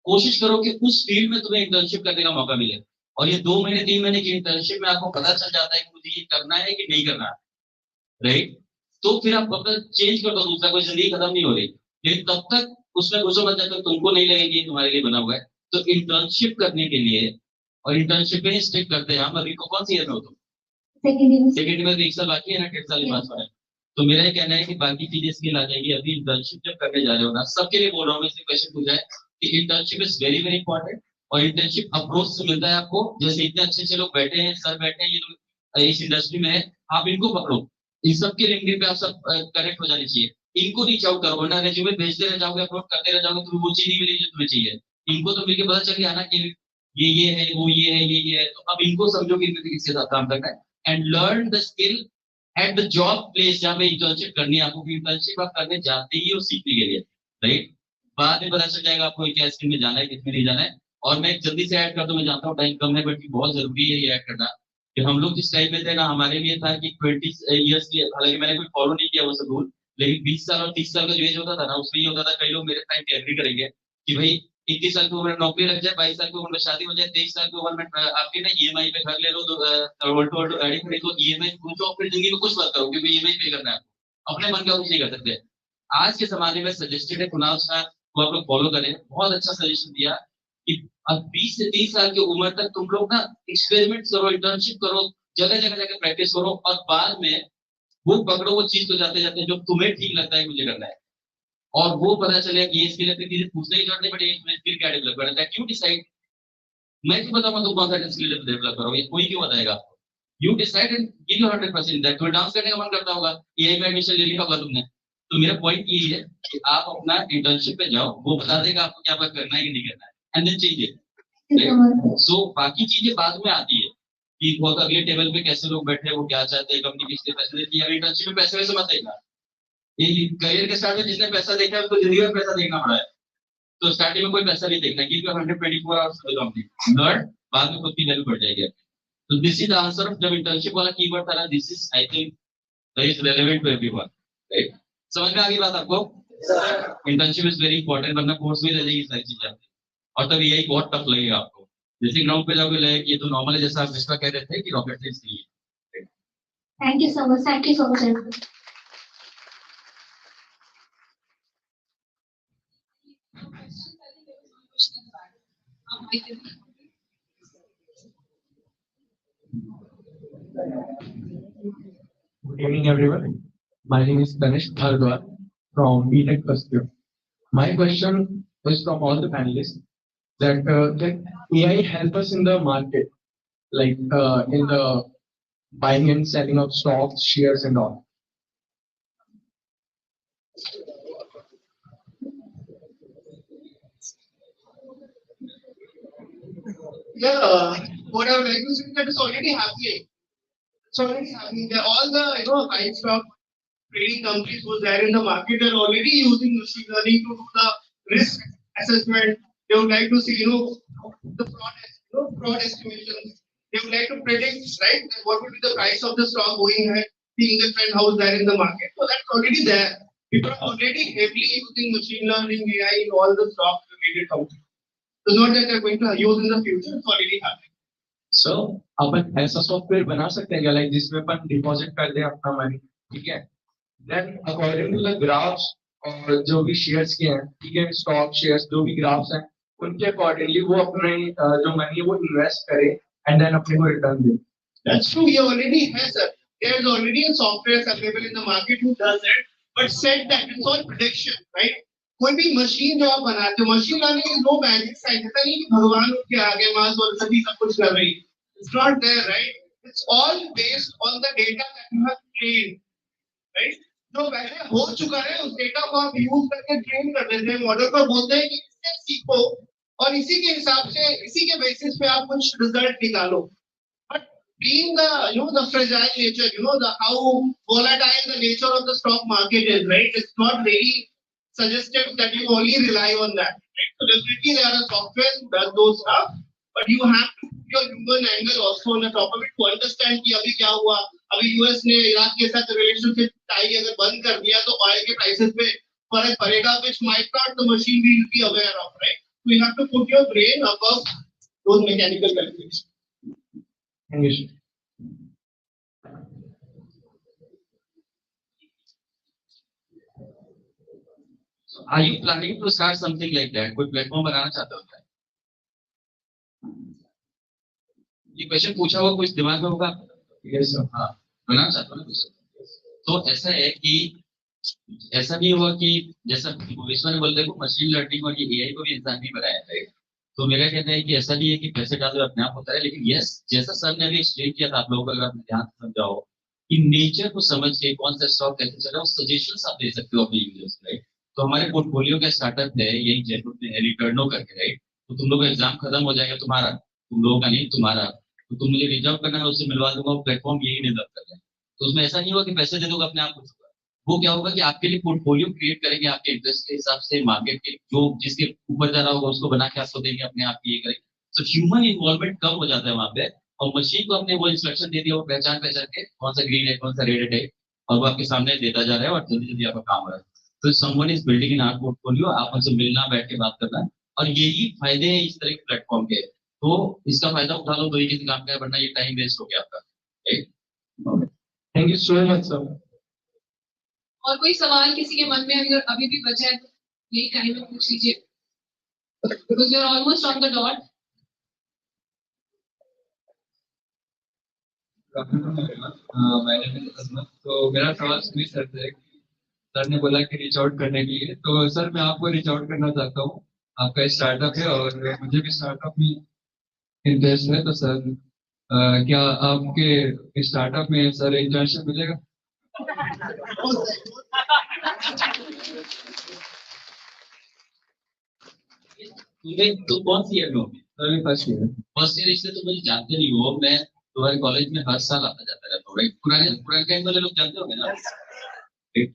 कोशिश करो कि उस फील्ड में तुम्हें इंटर्नशिप करने का मौका मिले. और ये 2 महीने 3 महीने की इंटर्नशिप में आपको पता चल जाता है कि मुझे ये करना है कि नहीं करना, राइट. तो फिर आप अपना चेंज कर दो, दूसरा कोई जिंदगी खत्म नहीं हो रही. लेकिन तब तक उसमें घुसो मत, जब तक तुमको नहीं लगे कि तुम्हारे लिए बना हुआ है. तो इंटर्नशिप करने के लिए, और इंटर्नशिप में स्टिक करते हैं हम. अभी को कौन सी ईयर में हो तुम? सेकेंड में. 1 साल बाकी है ना, 1.5 साल के पास है. तो मेरा ये कहना है कि बाकी चीजें स्किल आ जाएगी. अभी इंटर्नशिप जब करने जा रहे हो ना, सबके लिए बोल रहा हूँ, इसलिए क्वेश्चन पूछा है कि internship is very very important. और इंटर्नशिप अप्रोच से मिलता है आपको. जैसे इतने अच्छे अच्छे लोग बैठे हैं, सर बैठे हैं, ये लोग इस इंडस्ट्री में है, आप इनको पकड़ो. इन सबके लिंक्डइन पे आप सब कनेक्ट हो जानी चाहिए. इनको रीच आउट करो, वरना रेज्यूमे भेजते रह जाओगे, अपलोड करते रह जाओगे, तुम्हें वो चीज नहीं मिलेगी जो तुम्हें चाहिए. इनको तो मिलकर पता चल गया ना कि ये है, वो ये है, ये है. तो अब इनको समझो कि इनमें किसके साथ काम करना है. And learn the skill at the job place जहाँ पे इंटर्नशिप करनी है आपको. इंटर्नशिप आप करने जाते ही हो सीखने के लिए, राइट. बाद में पता चल जाएगा आपको क्या स्किल में जाना है, किसमें नहीं जाना है. और मैं जल्दी से ऐड कर दूं, मैं जानता हूँ टाइम कम है, बट बहुत जरूरी है ये ऐड करना. कि हम लोग जिस टाइम में थे ना, हमारे लिए था कि 20 ईयर्स की, हालांकि मैंने कोई फॉलो नहीं किया वो सब रूल, लेकिन 20 साल और 30 साल का जो एज होता था ना, उसमें ये होता था, कई लोग मेरे टाइम पे एग्री करेंगे कि भाई 21 साल की उम्र में नौकरी लग जाए, 22 साल की उम्र में शादी हो जाए, 23 साल की उम्र में आपके ना ईएमआई पे घर ले लो, तो गाड़ी खरीदो, ईएमआई पूछो, फिर जिंदगी में कुछ मत करो क्योंकि ईएमआई पे करना है. अपने मन का कुछ नहीं कर सकते. आज के जमाने में सजेस्टेड है कुणाल शाह को आप लोग फॉलो करें, बहुत अच्छा सजेशन दिया कि अब 20 से 30 साल की उम्र तक तुम लोग ना एक्सपेरिमेंट करो, इंटर्नशिप करो, जगह जगह जाकर प्रैक्टिस करो, और बाद में वो पकड़ो वो चीज को जाते जाते जो तुम्हें ठीक लगता है मुझे करना है. और वो पता चले कि ये स्किल अपनी चीजें पूछने की जरूरत नहीं पड़ेगी, तुम्हें स्किल क्या डेवलप करना है. क्यों डिसाइड, मैं क्यों बताऊंगा तुम कौन सा स्किल डेवलप करोगे, कोई क्यों बताएगा आपको. You decide and give your 100% that. तुम्हें डांस करने का मन करता होगा, एआई में एडमिशन ले लिया होगा तुमने. तो मेरा पॉइंट यही है कि आप अपना इंटर्नशिप पे जाओ, वो बता देगा आपको क्या करना है कि नहीं करना है, एंड देन चेंज इट. सो बाकी चीजें बाद में आती है कि वो अगले टेबल पे कैसे लोग बैठे हैं, वो क्या चाहते हैं, कंपनी किसके पैसे देती है. इंटर्नशिप में पैसे वैसे मत देखना. ये करियर के स्टार्ट में जिसने पैसा देखा है उसको जिंदगी में पैसा देखना पड़ा है. तो स्टार्टिंग में कोई पैसा नहीं देखना, give your 124 hours to the company, learn, बाद में खुद की वैल्यू बढ़ जाएगी. तो this is the answer of, जब इंटर्नशिप वाला कीवर्ड था ना, this is I think that is relevant to everyone, right. समझ में आ गई बात आपको? इंटर्नशिप इज वेरी इंपॉर्टेंट, वरना कोर्स में रह जाएगी सारी चीजें आपकी. और तब यही बहुत टफ लगेगा आपको. जैसे ग्राउंड पे जाओगे लगे कि ये तो नॉर्मल है, जैसा आप विश्वा कह रहे थे कि रॉकेट साइंस नहीं है. Thank you so much. Thank you so much, everyone. Good evening, everyone. My name is Ganesh Bhardwaj from BTech first year. My question is from all the panelists that AI help us in the market, like in the buying and selling of stocks, shares, and all. Yeah, what I would like to say is that it's already happening. It's already happening. All the high stock trading companies who's there in the market are already using machine learning to do the risk assessment. They would like to see the fraud estimations. They would like to predict, right, what would be the price of the stock going ahead. seeing the trend how is there in the market. So that's already there. People are already heavily using machine learning, AI in all the stocks related companies. It's not that they're going to use in the future, it's already happening. So अपन ऐसा software बना सकते हैं क्या, like जिसमें अपन deposit कर दे अपना money, ठीक है, then according to the graphs और जो भी शेयर्स के हैं, ठीक है, स्टॉक शेयर्स जो भी ग्राफ्स हैं, उनके अकॉर्डिंगली वो अपने जो मनी है वो इन्वेस्ट करे एंड देन अपने को return they. That's true. He already has sir. There's already a software available in the market who does it, but said that it's all prediction, right? कोई भी मशीन जो आप बनाते हो, machine learning is no magic science. ऐसा नहीं कि भगवान उठ के आगे मास और सभी सब कुछ कर रही है. It's not there, right? It's all based on the data that you have trained, right? जो पहले हो चुका है उस डेटा को आप यूज करके ट्रेन कर देते हैं मॉडल को, बोलते हैं कि इससे सीखो और इसी के हिसाब से इसी के बेसिस पे आप कुछ रिजल्ट निकालो. But being the the fragile nature, the how volatile the nature of the stock market is, right? It's not very suggestive that you only rely on that, right? So definitely there are software who does those stuff, but you have to put your human angle also on the top of it to understand कि अभी क्या हुआ. अभी US ने Iraq के साथ relationship tie अगर बंद कर दिया तो ऑयल के प्राइसेस पे फर्क पड़ेगा, which might not the machine will be aware of, right? So you have to put your brain above those mechanical calculations. English. Are you planning to start something like that? कोई platform बनाना चाहते हो क्या? ये question पूछा हुआ कुछ दिमाग में होगा? Yes sir. हाँ, बनाना चाहते हो ना कुछ? तो ऐसा है कि ऐसा नहीं हुआ कि जैसा विश्व ने बोलते हैं मशीन लर्निंग और ये एआई को भी इंसान ही बनाया है. तो मेरा कहना है कि ऐसा नहीं है कि पैसे डालो अपने आप होता है, लेकिन यस जैसा सर ने अभी एक्सप्लेन किया था आप लोगों को अगर आप ध्यान से समझाओ कि नेचर को समझ के कौन सा स्टॉक कैसे चल रहा है, सजेशंस आप दे सकते हो अपने यूजर्स, राइट? तो हमारे पोर्टफोलियो का स्टार्टअप है यही जयपुर में है, रिटर्नो करके, राइट? तो तुम लोग का एग्जाम खत्म हो जाएगा तुम्हारा, तुम लोगों का नहीं तुम्हारा, तो तुम मुझे रीच आउट करना है, उससे मिलवा दूंगा. प्लेटफॉर्म यही डेवलप कर रहे हैं. तो उसमें ऐसा नहीं होगा कि पैसे दे दोगे अपने आप कुछ होगा. वो क्या होगा कि आपके लिए पोर्टफोलियो क्रिएट करेंगे आपके इंटरेस्ट के हिसाब से, मार्केट के जो जिसके ऊपर जा रहा होगा उसको बना के आपको देंगे, अपने आप ये करेंगे. तो ह्यूमन इन्वॉल्वमेंट कम हो जाता है वहां पे, और मशीन को अपने वो इंस्ट्रक्शन दे दिया, वो पहचान के कौन सा ग्रीन है कौन सा रेड है, और वो आपके सामने देता जा रहा है और जल्दी जल्दी आपका काम हो रहा है. तो someone is building in our portfolio, आप उनसे मिलना, बैठ के बात करना, और यही फायदे हैं इस तरह के प्लेटफॉर्म के. तो इसका फायदा उठा लो, तो ये किसी काम का है, वरना ये टाइम वेस्ट हो गया आपका. Thank you so much sir. और कोई सवाल किसी के मन में अगर अभी भी बचा है तो यही टाइम में पूछ लीजिए, because we are almost on the dot. My name is Azmat. तो मेरा सवाल सुनील सर से, सर ने बोला कि रीच आउट करने के लिए, तो सर मैं आपको रीच आउट करना चाहता हूँ. आपका स्टार्टअप है और मुझे भी स्टार्टअप में इंटरेस्ट है, तो सर क्या आपके स्टार्टअप में सर इंटर्नशिप मिलेगा? तुम कौन सी ईयर में हो? Sir first year. First year, इसलिए तुम मुझे जानते नहीं हो. मैं तुम्हारे कॉलेज में हर साल आता जाता रहता हूँ, राइट? पुराने टाइम वाले लोग जानते होंगे ना, राइट?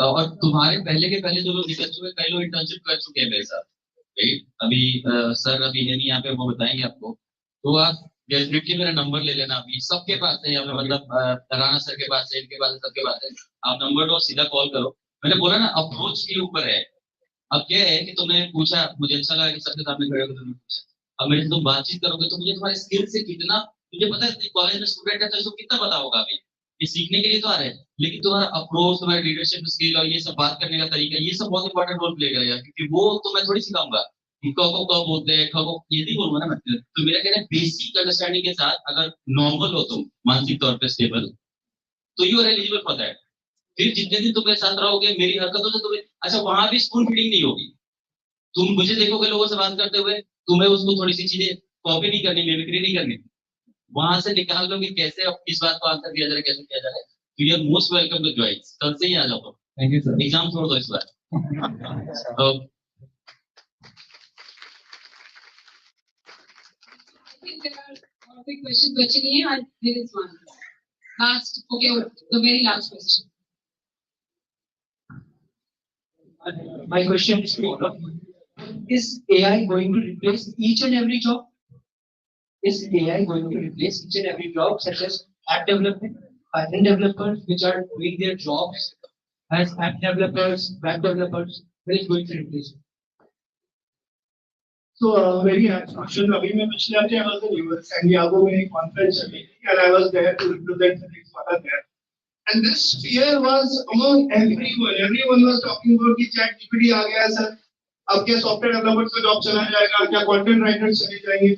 और तुम्हारे पहले के पहले जो लोग निकल चुके, कई लोग इंटर्नशिप कर चुके हैं मेरे साथ, राइट? अभी सर अभी है नहीं यहाँ पे, वो बताएंगे आपको. तो आप डेफिनेटली मेरा नंबर ले लेना. अभी सबके पास है यहाँ पे, मतलब राणा सर के पास है, इनके पास है, सबके पास है. आप नंबर लो, सीधा कॉल करो. मैंने बोला ना अप्रोच के ऊपर है. अब क्या है कि तुमने पूछा, मुझे अच्छा लगा कि सबके सामने खड़े होकर तुमने पूछा. अब मेरे से तुम बातचीत करोगे तो मुझे तुम्हारे स्किल से कितना, मुझे पता है कॉलेज में स्टूडेंट है तो इसको कितना पता होगा. अभी ये सीखने के लिए तो आ रहे हैं, लेकिन तुम्हारा अप्रोच, तुम्हारा लीडरशिप स्किल और ये सब बात करने का तरीका, ये सब बहुत इंपॉर्टेंट रोल प्ले करेगा. क्योंकि वो तो मैं थोड़ी सिखाऊंगा कि कब बोलते हैं, खो ये नहीं बोलूंगा ना मैं. तो मेरा कहना है बेसिक अंडरस्टैंडिंग के साथ अगर नॉर्मल हो तुम, मानसिक तौर पर स्टेबल, तो you are eligible for that. फिर जितने दिन तुम मेरे साथ रहोगे, मेरी हरकतों से तुम्हें, अच्छा वहां भी स्कूल फीडिंग नहीं होगी. तुम मुझे देखोगे लोगों से बात करते हुए, तुम्हें उसको थोड़ी सी चीजें कॉपी नहीं करनी, मिमिक्री नहीं करनी. वहां से निकाल लो कि कैसे इस बात को आंसर दिया जाए, कैसे किया जाए. तो you are most welcome to join. कल से ही आ जाओ. Thank you sir. एग्जाम छोड़ दो इस बार. तो I think there are big questions बचे नहीं है. There is one last, okay, the very last question. My question is AI going to replace each and every job? Is AI going to replace each and every job, such as app development? Python developers which are doing their jobs as app developers, web developers, will it going to replace it? So very nice question. अभी मैं पिछले हफ्ते I was in US and Yago में एक conference चली थी and I was there to represent the next one there. And this fear was among everyone. Everyone was talking about कि ChatGPT आ गया है sir. अब क्या software developers का job चला जाएगा? क्या content writers चले जाएंगे?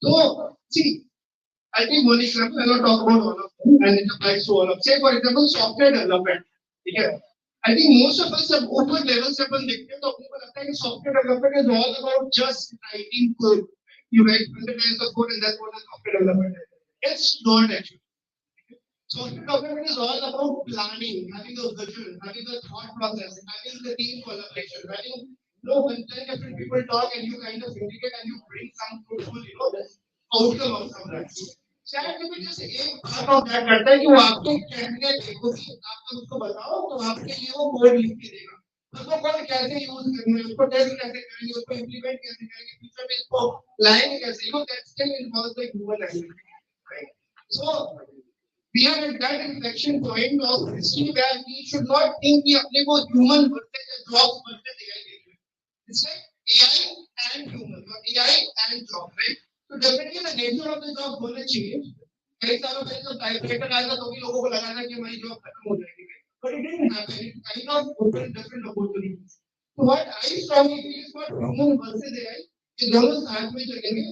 So see, I think one example. I will not talk about all of them and it applies to all of. Say for example, software development. ठीक है? I think most of us have open level से अपन देखते हैं तो अपने को लगता है कि software development is all about just writing code. You write 100 lines of code and that's what a software development is. It's not actually. Software development is all about planning, having a vision, having a thought process, having the team collaboration, having when 10 different people talk and you kind of indicate and you bring some fruitful, outcome of some that. ChatGPT just एक part of that करता है कि वो आपको candidate देखो कि आपको उसको बताओ तो आपके लिए वो कोड लिख के देगा उसको कोड कैसे यूज करना है उसको टेस्ट कैसे करेंगे उसको इंप्लीमेंट कैसे करेंगे फ्यूचर में इसको लाएंगे कैसे that still involves the human element right so we are at that inflection point of history where we should not think कि अपने को human versus jobs versus AI देखना it's like AI and human or AI and job right. तो definitely the nature of the job होना चाहिए कई सालों पहले जब टाइपराइटर आया था तो भी लोगों को लगा था कि हमारी जॉब खत्म हो जाएगी but it didn't happen it kind of open different opportunities तो what I strongly feel is not human versus AI ये दोनों साथ में चलेंगे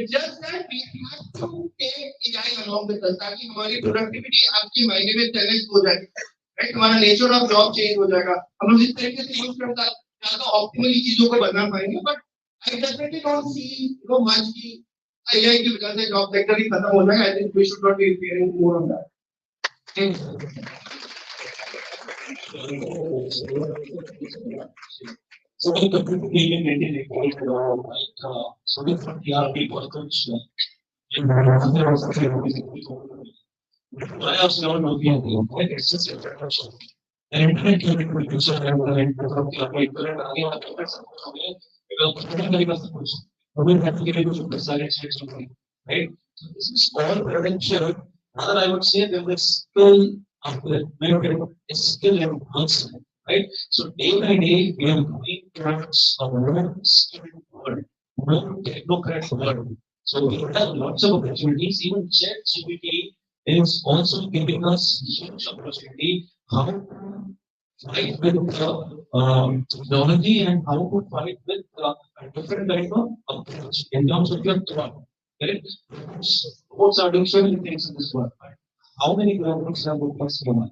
it's just that we have to take AI along with us ताकि हमारी प्रोडक्टिविटी आपके मायने में 10x हो जाए राइट हमारा नेचर ऑफ जॉब चेंज हो जाएगा हम लोग इस तरीके से यूज करता ज्यादा ऑप्टिमली चीजों को बना पाएंगे but I definitely don't see much की AI की वजह से जॉब सेक्टर ही खत्म हो जाएगा I think we should not be fearing more on that. So we completely maintain so we from the people coach I also don't know the it's just a introduction. And internet can be producer and from the because we have to get into the science right? So this is all potential. Rather, I would say there is skill is skill enhancement, right? So day by day, we are moving towards a more skilled world, more technocrat world. So we have lots of opportunities. Even ChatGPT is also giving us huge opportunity. How fight with technology and how to fight with a different kind of approach in terms of your thought. Correct? Robots are doing so many things in this world. How many robots have worked human?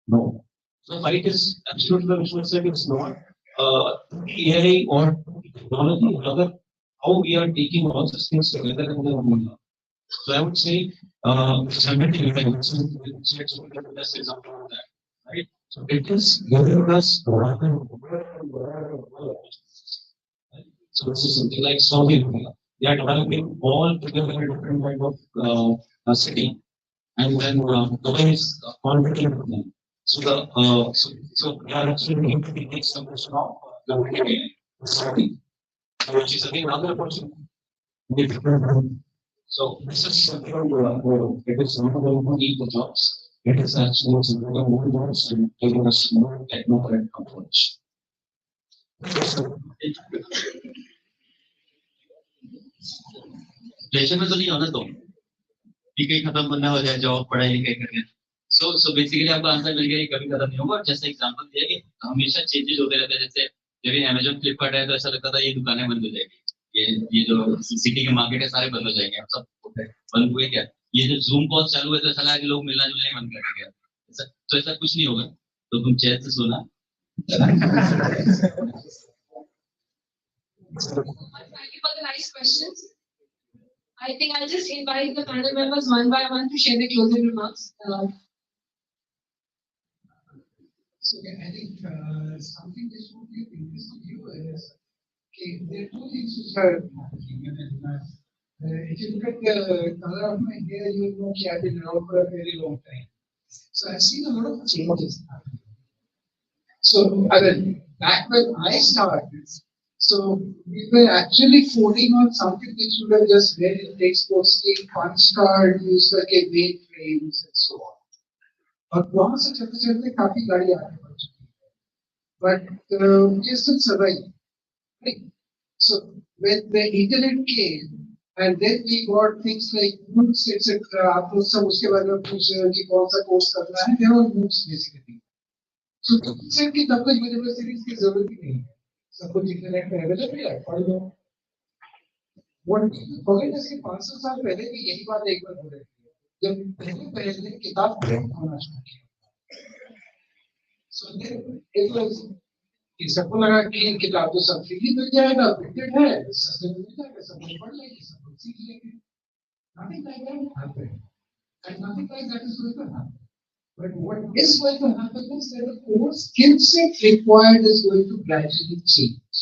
No. So fight is absolutely the visual set. It's not AI or technology, rather how we are taking all these things together in the world. So I would say, somebody the best example of that. Right? So it is giving us so this is something like Saudi Arabia. They are developing all together a different kind of city, and then Dubai is contributing to them. So the so they are actually going to be next generation of the Saudi, which is again another opportunity. So this is something it is not going to eat the jobs. It is actually something more jobs and giving us more technocrat approach. Pressure में तो नहीं होना तो कि कहीं खत्म करना हो जाए जॉब पढ़ाई लिखाई करके सो बेसिकली आपको आंसर मिल गया कभी खत्म नहीं होगा और जैसे एग्जांपल दिया कि हमेशा चेंजेस होते रहते हैं जैसे जब ये अमेजोन फ्लिपकार्ट है तो ऐसा लगता था ये दुकानें बंद हो जाएगी ये जो सिटी के मार्केट है सारे बंद हो जाएंगे अब सब बंद हुए क्या ये जो जूम कॉल चालू है तो ऐसा लगा कि लोग मिलना जुलना ही बंद कर देंगे तो ऐसा कुछ नहीं होगा तो तुम चैन से सोना Thank you for the nice questions. I think I'll just invite the panel members one by one to share their closing remarks. So I think something which would be interesting to you is, okay, there are two things which are happening. If you look at the color of my hair, you know that I've been around for a very long time. So I've seen a lot of changes happening. So back when I started, so we were actually coding on something which would have just read in textbooks, take punch card, use like a mainframes and so on. और वहां से चलते चलते काफी गाड़ी आगे बढ़ चुकी है, but we still survive. Right? So when the internet came and then we got things like MOOCs etc. आप लोग सब उसके बारे में पूछ रहे हो कि कौन सा कोर्स करना है, they were MOOCs basically. So teacher की तब तक यूनिवर्सिटीज की जरूरत ही नहीं है, सब कुछ इंटरनेट पे अवेलेबल है, पढ़ लो. What forget is कि 500 साल पहले भी यही बात एक बार हो रही थी, जब पहले किताब प्रिंट होना शुरू किया. So then it was कि सबको लगा कि इन किताब तो सब फ्री मिल जाएगा, प्रिंटेड है, सस्ते में मिल जाएगा, सब लोग पढ़ लेंगे, सब लोग सीख लेंगे. Nothing like that happened, and nothing like that is going to happen. But what is going to happen is that the core skill set required is going to gradually change.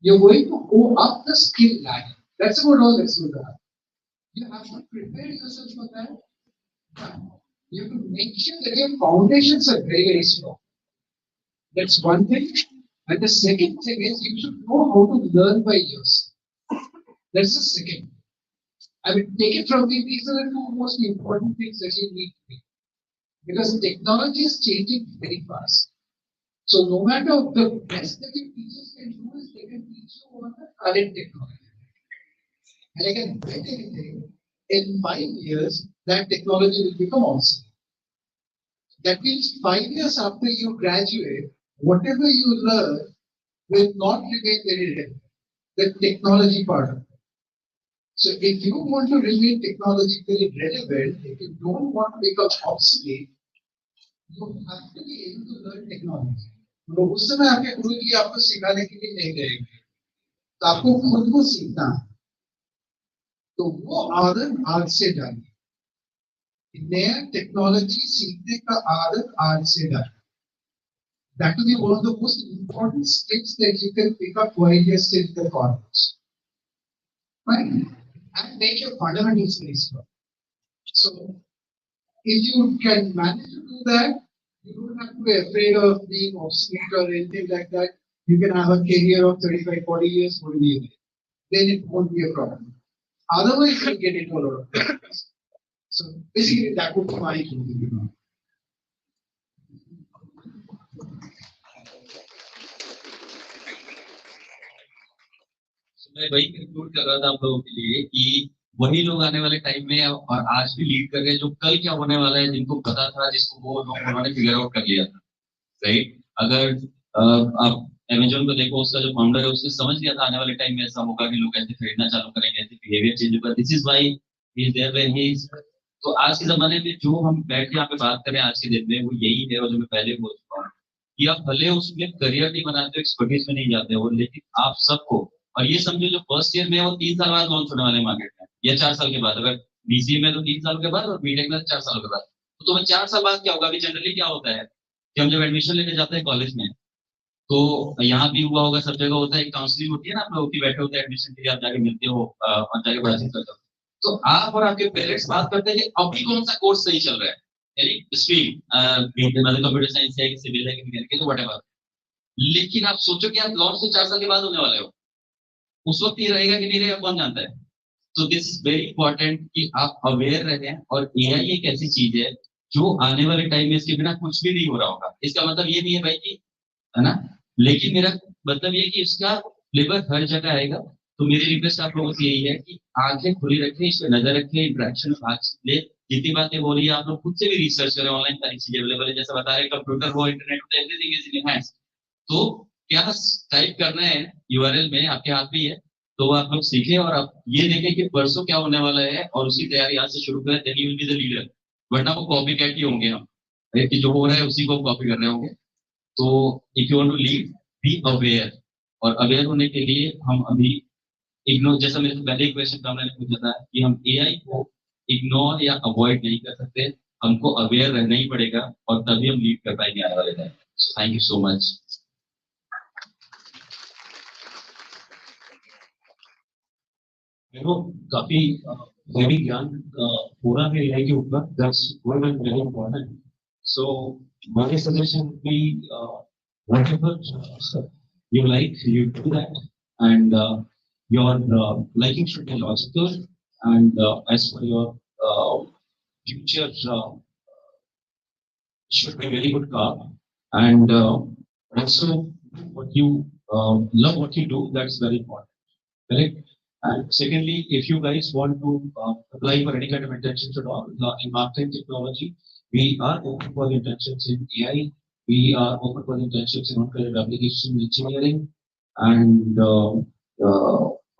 You're going to go up the skill ladder. That's about all that's going to happen. You have to prepare yourself for that. But you have to make sure that your foundations are very, very strong. That's one thing. And the second thing is you should know how to learn by yourself. That's the second. I mean, take it from me, these are the two most important things that you need to do. Because technology is changing very fast. So no matter the best that your teachers can do is they can teach you on the current technology. And I can bet anything, in 5 years, that technology will become obsolete. That means 5 years after you graduate, whatever you learn will not remain very relevant. The technology part of it. So if you want to remain technologically relevant, if you don't want to become obsolete, you have to be able to learn technology. तो उस समय आपके गुरु जी आपको सिखाने के लिए नहीं रहेंगे, तो आपको खुद को सीखना है. तो वो आदत आज से डालिए. नया टेक्नोलॉजी सीखने का आदत आज से डालिए. That will be one of the most important skills that you can pick up while you're still in the college. Right? And make your fundamentals very strong. So, if you can manage to do that, you don't have to be afraid of being obsolete or anything like that. You can have a career of 35, 40 years, what do you do? Then it won't be a problem. Otherwise, you'll get into a lot of problems. So, basically, that would be my conclusion. मैं वही conclude कर रहा था आप लोगों के लिए कि वही लोग आने वाले टाइम में और आज भी लीड कर रहे हैं जो कल क्या होने वाला है, जिनको पता था, जिसको वो उन्होंने फिगर आउट कर लिया था. राइट? अगर आप अमेजोन को देखो, उसका जो फाउंडर है उसने समझ लिया था आने वाले टाइम में ऐसा होगा कि लोग ऐसे खरीदना चालू करेंगे, ऐसे बिहेवियर चेंज होगा. This is why he is there when he is. तो आज के जमाने में जो हम बैठ के यहाँ पे बात करें आज के दिन में, वो यही है. और जो मैं पहले बोल चुका हूँ कि आप भले उसमें करियर नहीं बनाते, एक्सपर्टीज में नहीं जाते हो, लेकिन आप सबको, और ये समझो जो फर्स्ट ईयर में है वो 3 साल बाद लॉन्च होने वाले मार्केट में, या 4 साल के बाद. अगर बीसीए में तो 3 साल के बाद और बीटेक में 4 साल के बाद. तो तुम्हें 4 साल बाद क्या होगा? अभी जनरली क्या होता है कि हम जब एडमिशन लेने जाते हैं कॉलेज में, तो यहाँ भी हुआ होगा, सब जगह होता है, एक काउंसलिंग होती है ना, आप लोग की बैठे होते हैं एडमिशन के लिए, आप जाके मिलते हो और जाके बातचीत करते हो. तो आप और आपके पेरेंट्स बात करते हैं कि अभी कौन सा कोर्स सही चल रहा है, यानी स्ट्रीम, कंप्यूटर साइंस है कि सिविल है कि मैकेनिकल है, व्हाटएवर. लेकिन आप सोचो कि आप लॉन्च तो 4 साल के बाद होने वाले हो, उस वक्त ये रहेगा कि नहीं रहेगा कौन जानता है. तो दिस इज वेरी इंपॉर्टेंट कि आप अवेयर रहें. और एआई एक ऐसी चीज है जो आने वाले टाइम में इसके बिना कुछ भी नहीं हो रहा होगा. इसका मतलब ये नहीं है भाई कि, है ना, लेकिन मेरा मतलब ये कि इसका फ्लेवर हर जगह आएगा. तो मेरी रिक्वेस्ट आप लोगों से यही है कि आंखें खुली रखें, इस पर नजर रखें, इंटरेक्शन में भाग ले. जितनी बातें हो रही है आप लोग खुद से भी रिसर्च करें, ऑनलाइन सारी चीजें अवेलेबल है, जैसे बता रहे कंप्यूटर हो, इंटरनेट हो, एवरीथिंग इज इन हैंड्स. तो क्या टाइप करना है यूआरएल में आपके हाथ में ही है, तो आप लोग सीखें और आप ये देखें कि परसों क्या होने वाला है और उसकी तैयारी आज से शुरू करें. Then you will be the leader. वरना वो कॉपी कैट ही होंगे, हम कि जो हो रहा है उसी को कॉपी कर रहे होंगे. तो if you want to lead, be aware. और अवेयर होने के लिए हम अभी इग्नोर, जैसा मेरे से पहले क्वेश्चन था मैंने पूछा था कि हम एआई को इग्नोर या अवॉइड नहीं कर सकते, हमको अवेयर रहना ही पड़ेगा और तभी हम लीड कर पाएंगे आने वाले time. So thank you so much. काफी हेवी ज्ञान पूरा है एआई के ऊपर. That's very important. So my suggestion be whatever you like, you do that, and your liking should be logical, and as for your future should be very good car, and also what you love what you do. That's very important, correct? And secondly, if you guys want to apply for any kind of internships at all in marketing technology, we are open for the internships in AI. We are open for the internships in on-career application engineering, and all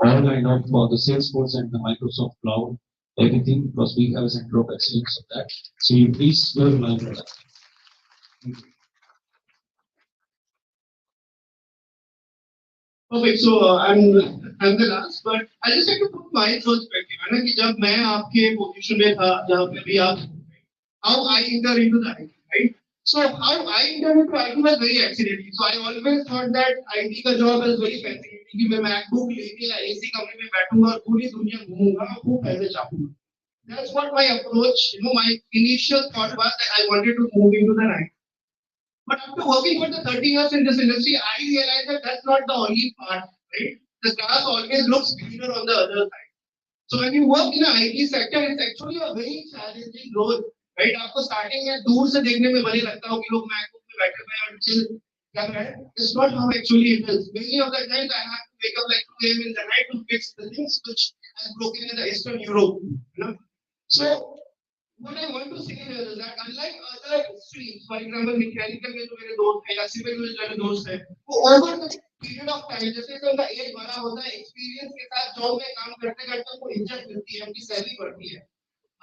kind of the Salesforce and the Microsoft Cloud, everything, because we have a center of excellence of that. So you please go in line for that. Okay, so I'm the last, but I just like to put my perspective. है ना कि जब मैं आपके position में था, जहाँ पे भी आप, how I enter into the IT, right? So how I enter into IT was very accidentally. So I always thought that IT का job is very fascinating कि मैं MacBook लेके AC कमरे में बैठूंगा और पूरी दुनिया घूमूंगा और खूब पैसे छापूंगा. That's what my approach, my initial thought was that I wanted to move into the IT. But after working for the 30 years in this industry, I realized that that's not the only part, right? The grass always looks greener on the other side. So when you work in the IT sector, it's actually a very challenging role, right? आपको starting में दूर से देखने में भले लगता हो कि लोग MacBook में बैठे हुए हैं और chill कर रहे हैं. It's not how actually it is. Many of the times I have to wake up like 2 a.m. in the night to fix the things which has broken in the Eastern Europe. So what I want to say here is that unlike other streams, for example, mechanical में जो मेरे दोस्त हैं या civil में जो मेरे दोस्त हैं, वो over the period of time, जैसे कि उनका एज बड़ा होता है, experience के साथ जॉब में काम करते करते उनको इज्जत मिलती है, उनकी सैलरी बढ़ती है.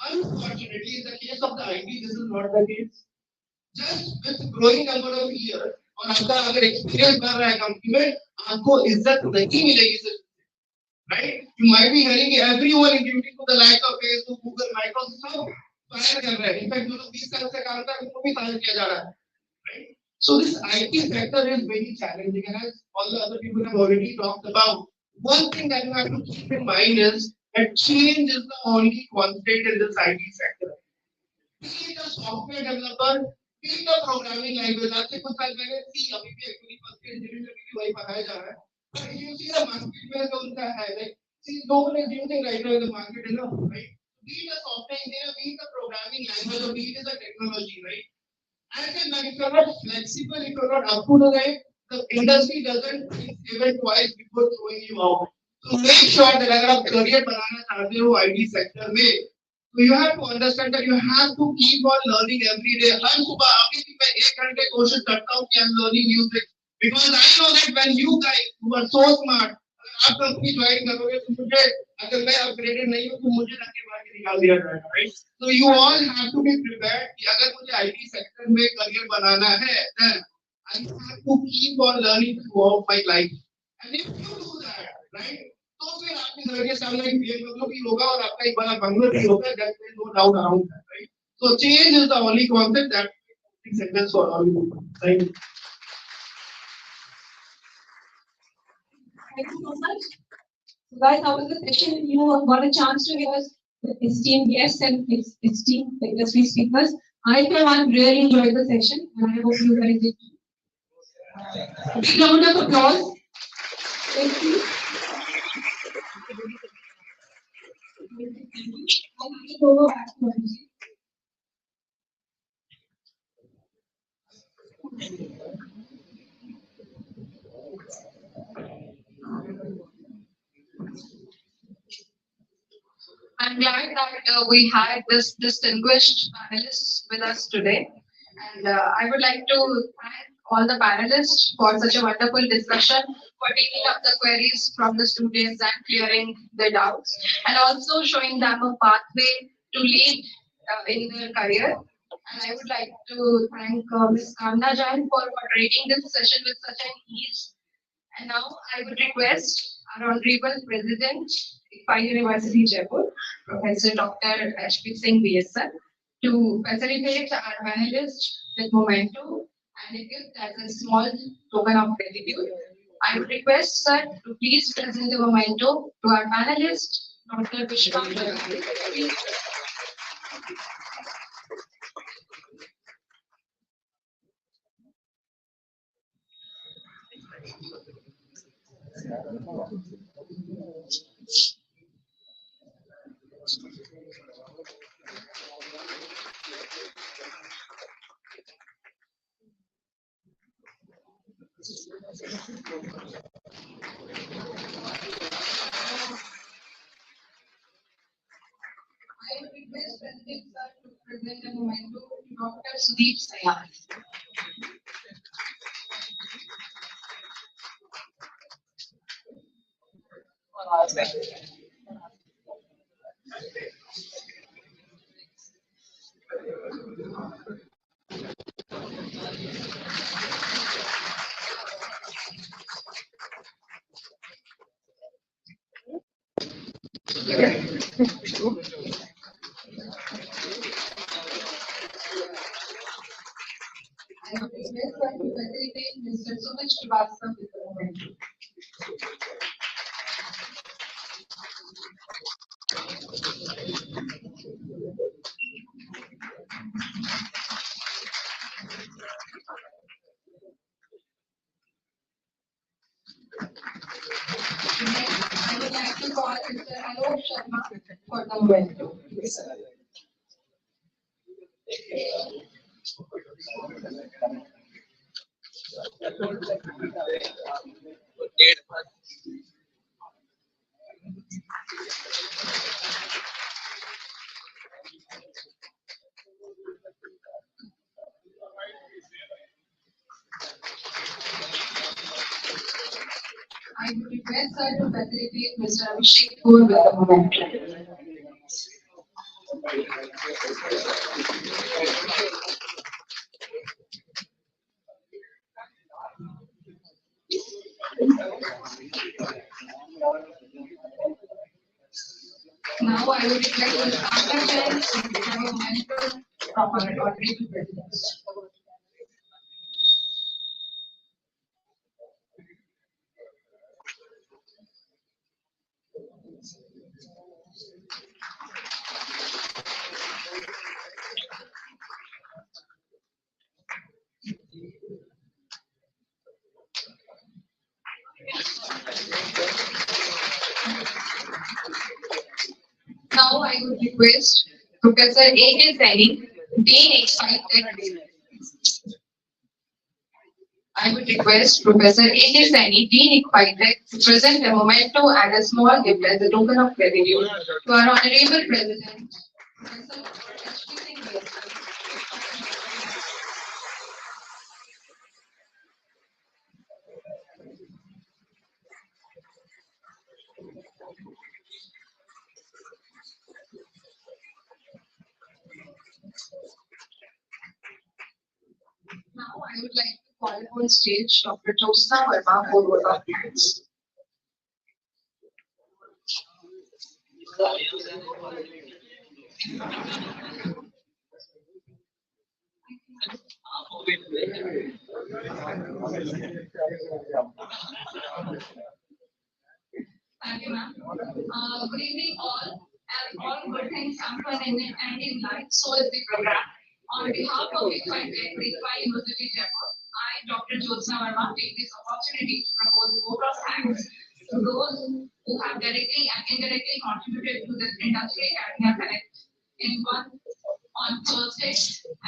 Unfortunately, in the case of the IT, this is not the case. Just with growing number of years, और आपका अगर experience बढ़ रहा है कंपनी में, आपको इज्जत नहीं मिलेगी सिर्फ. Right? You might be hearing everyone, including to the likes of Facebook, Google, Microsoft. In fact, जो लोग 20 साल से काम कर रहे हैं उनको भी फायर किया जा रहा है, right? So this IT sector is very challenging, and as all the other people have already talked about, one thing that you have to keep in mind is that change is the only constant in this IT sector. Be it a software developer, be it a programming language. आज से कुछ साल पहले C अभी भी actually first year engineering में भी वही पढ़ाया जा रहा है. But if you see the market में जो उनका है, like see no one is using right now in the market enough, right? Be it a software engineer, be it a programming language, or be it a technology, right? And then if you're not flexible, if you're not up to the date, the industry doesn't think even twice before throwing you out. So make sure that अगर आप career बनाना चाहते हो IT sector में, so you have to understand that you have to keep on learning every day. हर सुबह अभी भी मैं 1 घंटे कोशिश करता हूँ कि I'm learning new things, because I know that when you guys who are so smart, आप कंपनी ज्वाइन करोगे तो मुझे अगर मैं अपग्रेडेड नहीं हूँ तो मुझे धक्के मार के निकाल दिया जाएगा, right? So you all have to be prepared कि अगर मुझे IT सेक्टर में करियर बनाना है, then I have to keep on learning throughout my life. And if you do that, right, तो फिर आपके घर के सामने एक BMW भी होगा और आपका एक बड़ा बंगलो भी होगा, there is no doubt around that, right? So change is the only concept that sentence for all you. Thank you. Thank you so much. So guys, how was the session? You got a chance to hear the esteemed guests and esteemed industry speakers. I for one really enjoyed the session, and I hope you guys did. A big round of applause. Thank you. I'll hand over back to Anji. I'm glad that we had this distinguished panelists with us today. And I would like to thank all the panelists for such a wonderful discussion, for taking up the queries from the students and clearing their doubts, and also showing them a pathway to lead in their career. And I would like to thank Ms. Kamna Jain for moderating this session with such an ease. And now I would request our Honorable President, ICFAI University, Jaipur, Professor Dr. Ashpit Singh BSR, to facilitate our panelists with memento and a gift as a small token of gratitude. I would request, sir, to please present the memento to our panelist, Dr. Vishwam. I would request President Sir to present a memento to Dr. Sudeep Sayar. I would request Sir to facilitate Mr. Sumit Srivastava with the memento. Next, I would like to call Mr. Alok Sharma for the memento. I would request Sir to facilitate Mr. Abhishek Kaur with the memento. Now I would request Mr. Akash Jain to have a memento from our honorable president. Now I would request Professor A.K. Saini, Dean IcfaiTech. I would request Professor A.K. Saini, Dean IcfaiTech, to present a memento and a small gift as a token of gratitude to our honorable president, Professor H.P. Singh BSc. Now I would like to call on stage Dr. Jyotsna Verma for vote of thanks. Thank you, ma'am. Good evening, all. As all good things come to an end in life, so is the program. On behalf of ICFAI University, Jaipur, I, Dr. Jyotsna Verma, take this opportunity to propose a vote of thanks to those who have directly and indirectly contributed to this industry academia connect in one on Thursday.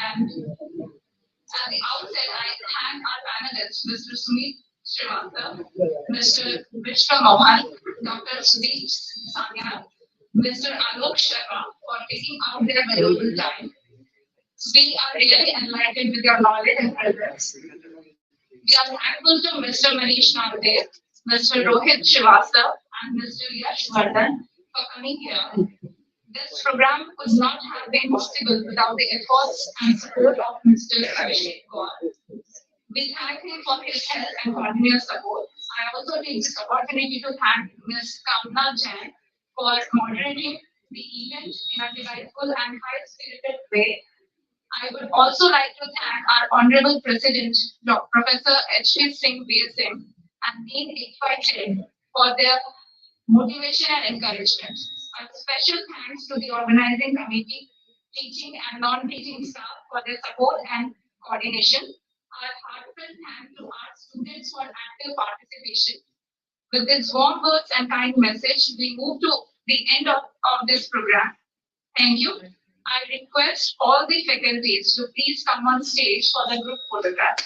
And at the outset, I thank our panelists, Mr. Sumit Srivastava, Mr. Vishwa Mohan, Dr. Sudeep Sanyal, Mr. Alok Sharma for taking out their valuable time. We are really enlightened with your knowledge and presence. We are thankful to Mr. Manish Nagdev, Mr. Rohit Srivastava, and Mr. Yash Vardhan for coming here. This program could not have been possible without the efforts and support of Mr. Abhishek Kaur. We thank him for his help and continuous support. I also take this opportunity to thank Ms. Kamna Jain for moderating the event in a delightful and high-spirited way. I would also like to thank our Honorable President, Professor H.P. Singh BSm and Dean IcfaiTech for their motivation and encouragement. A special thanks to the organizing committee, teaching and non-teaching staff for their support and coordination. Our heartfelt thanks to our students for active participation. With these warm words and kind message, we move to the end of this program. Thank you. I request all the faculties to please come on stage for the group photograph.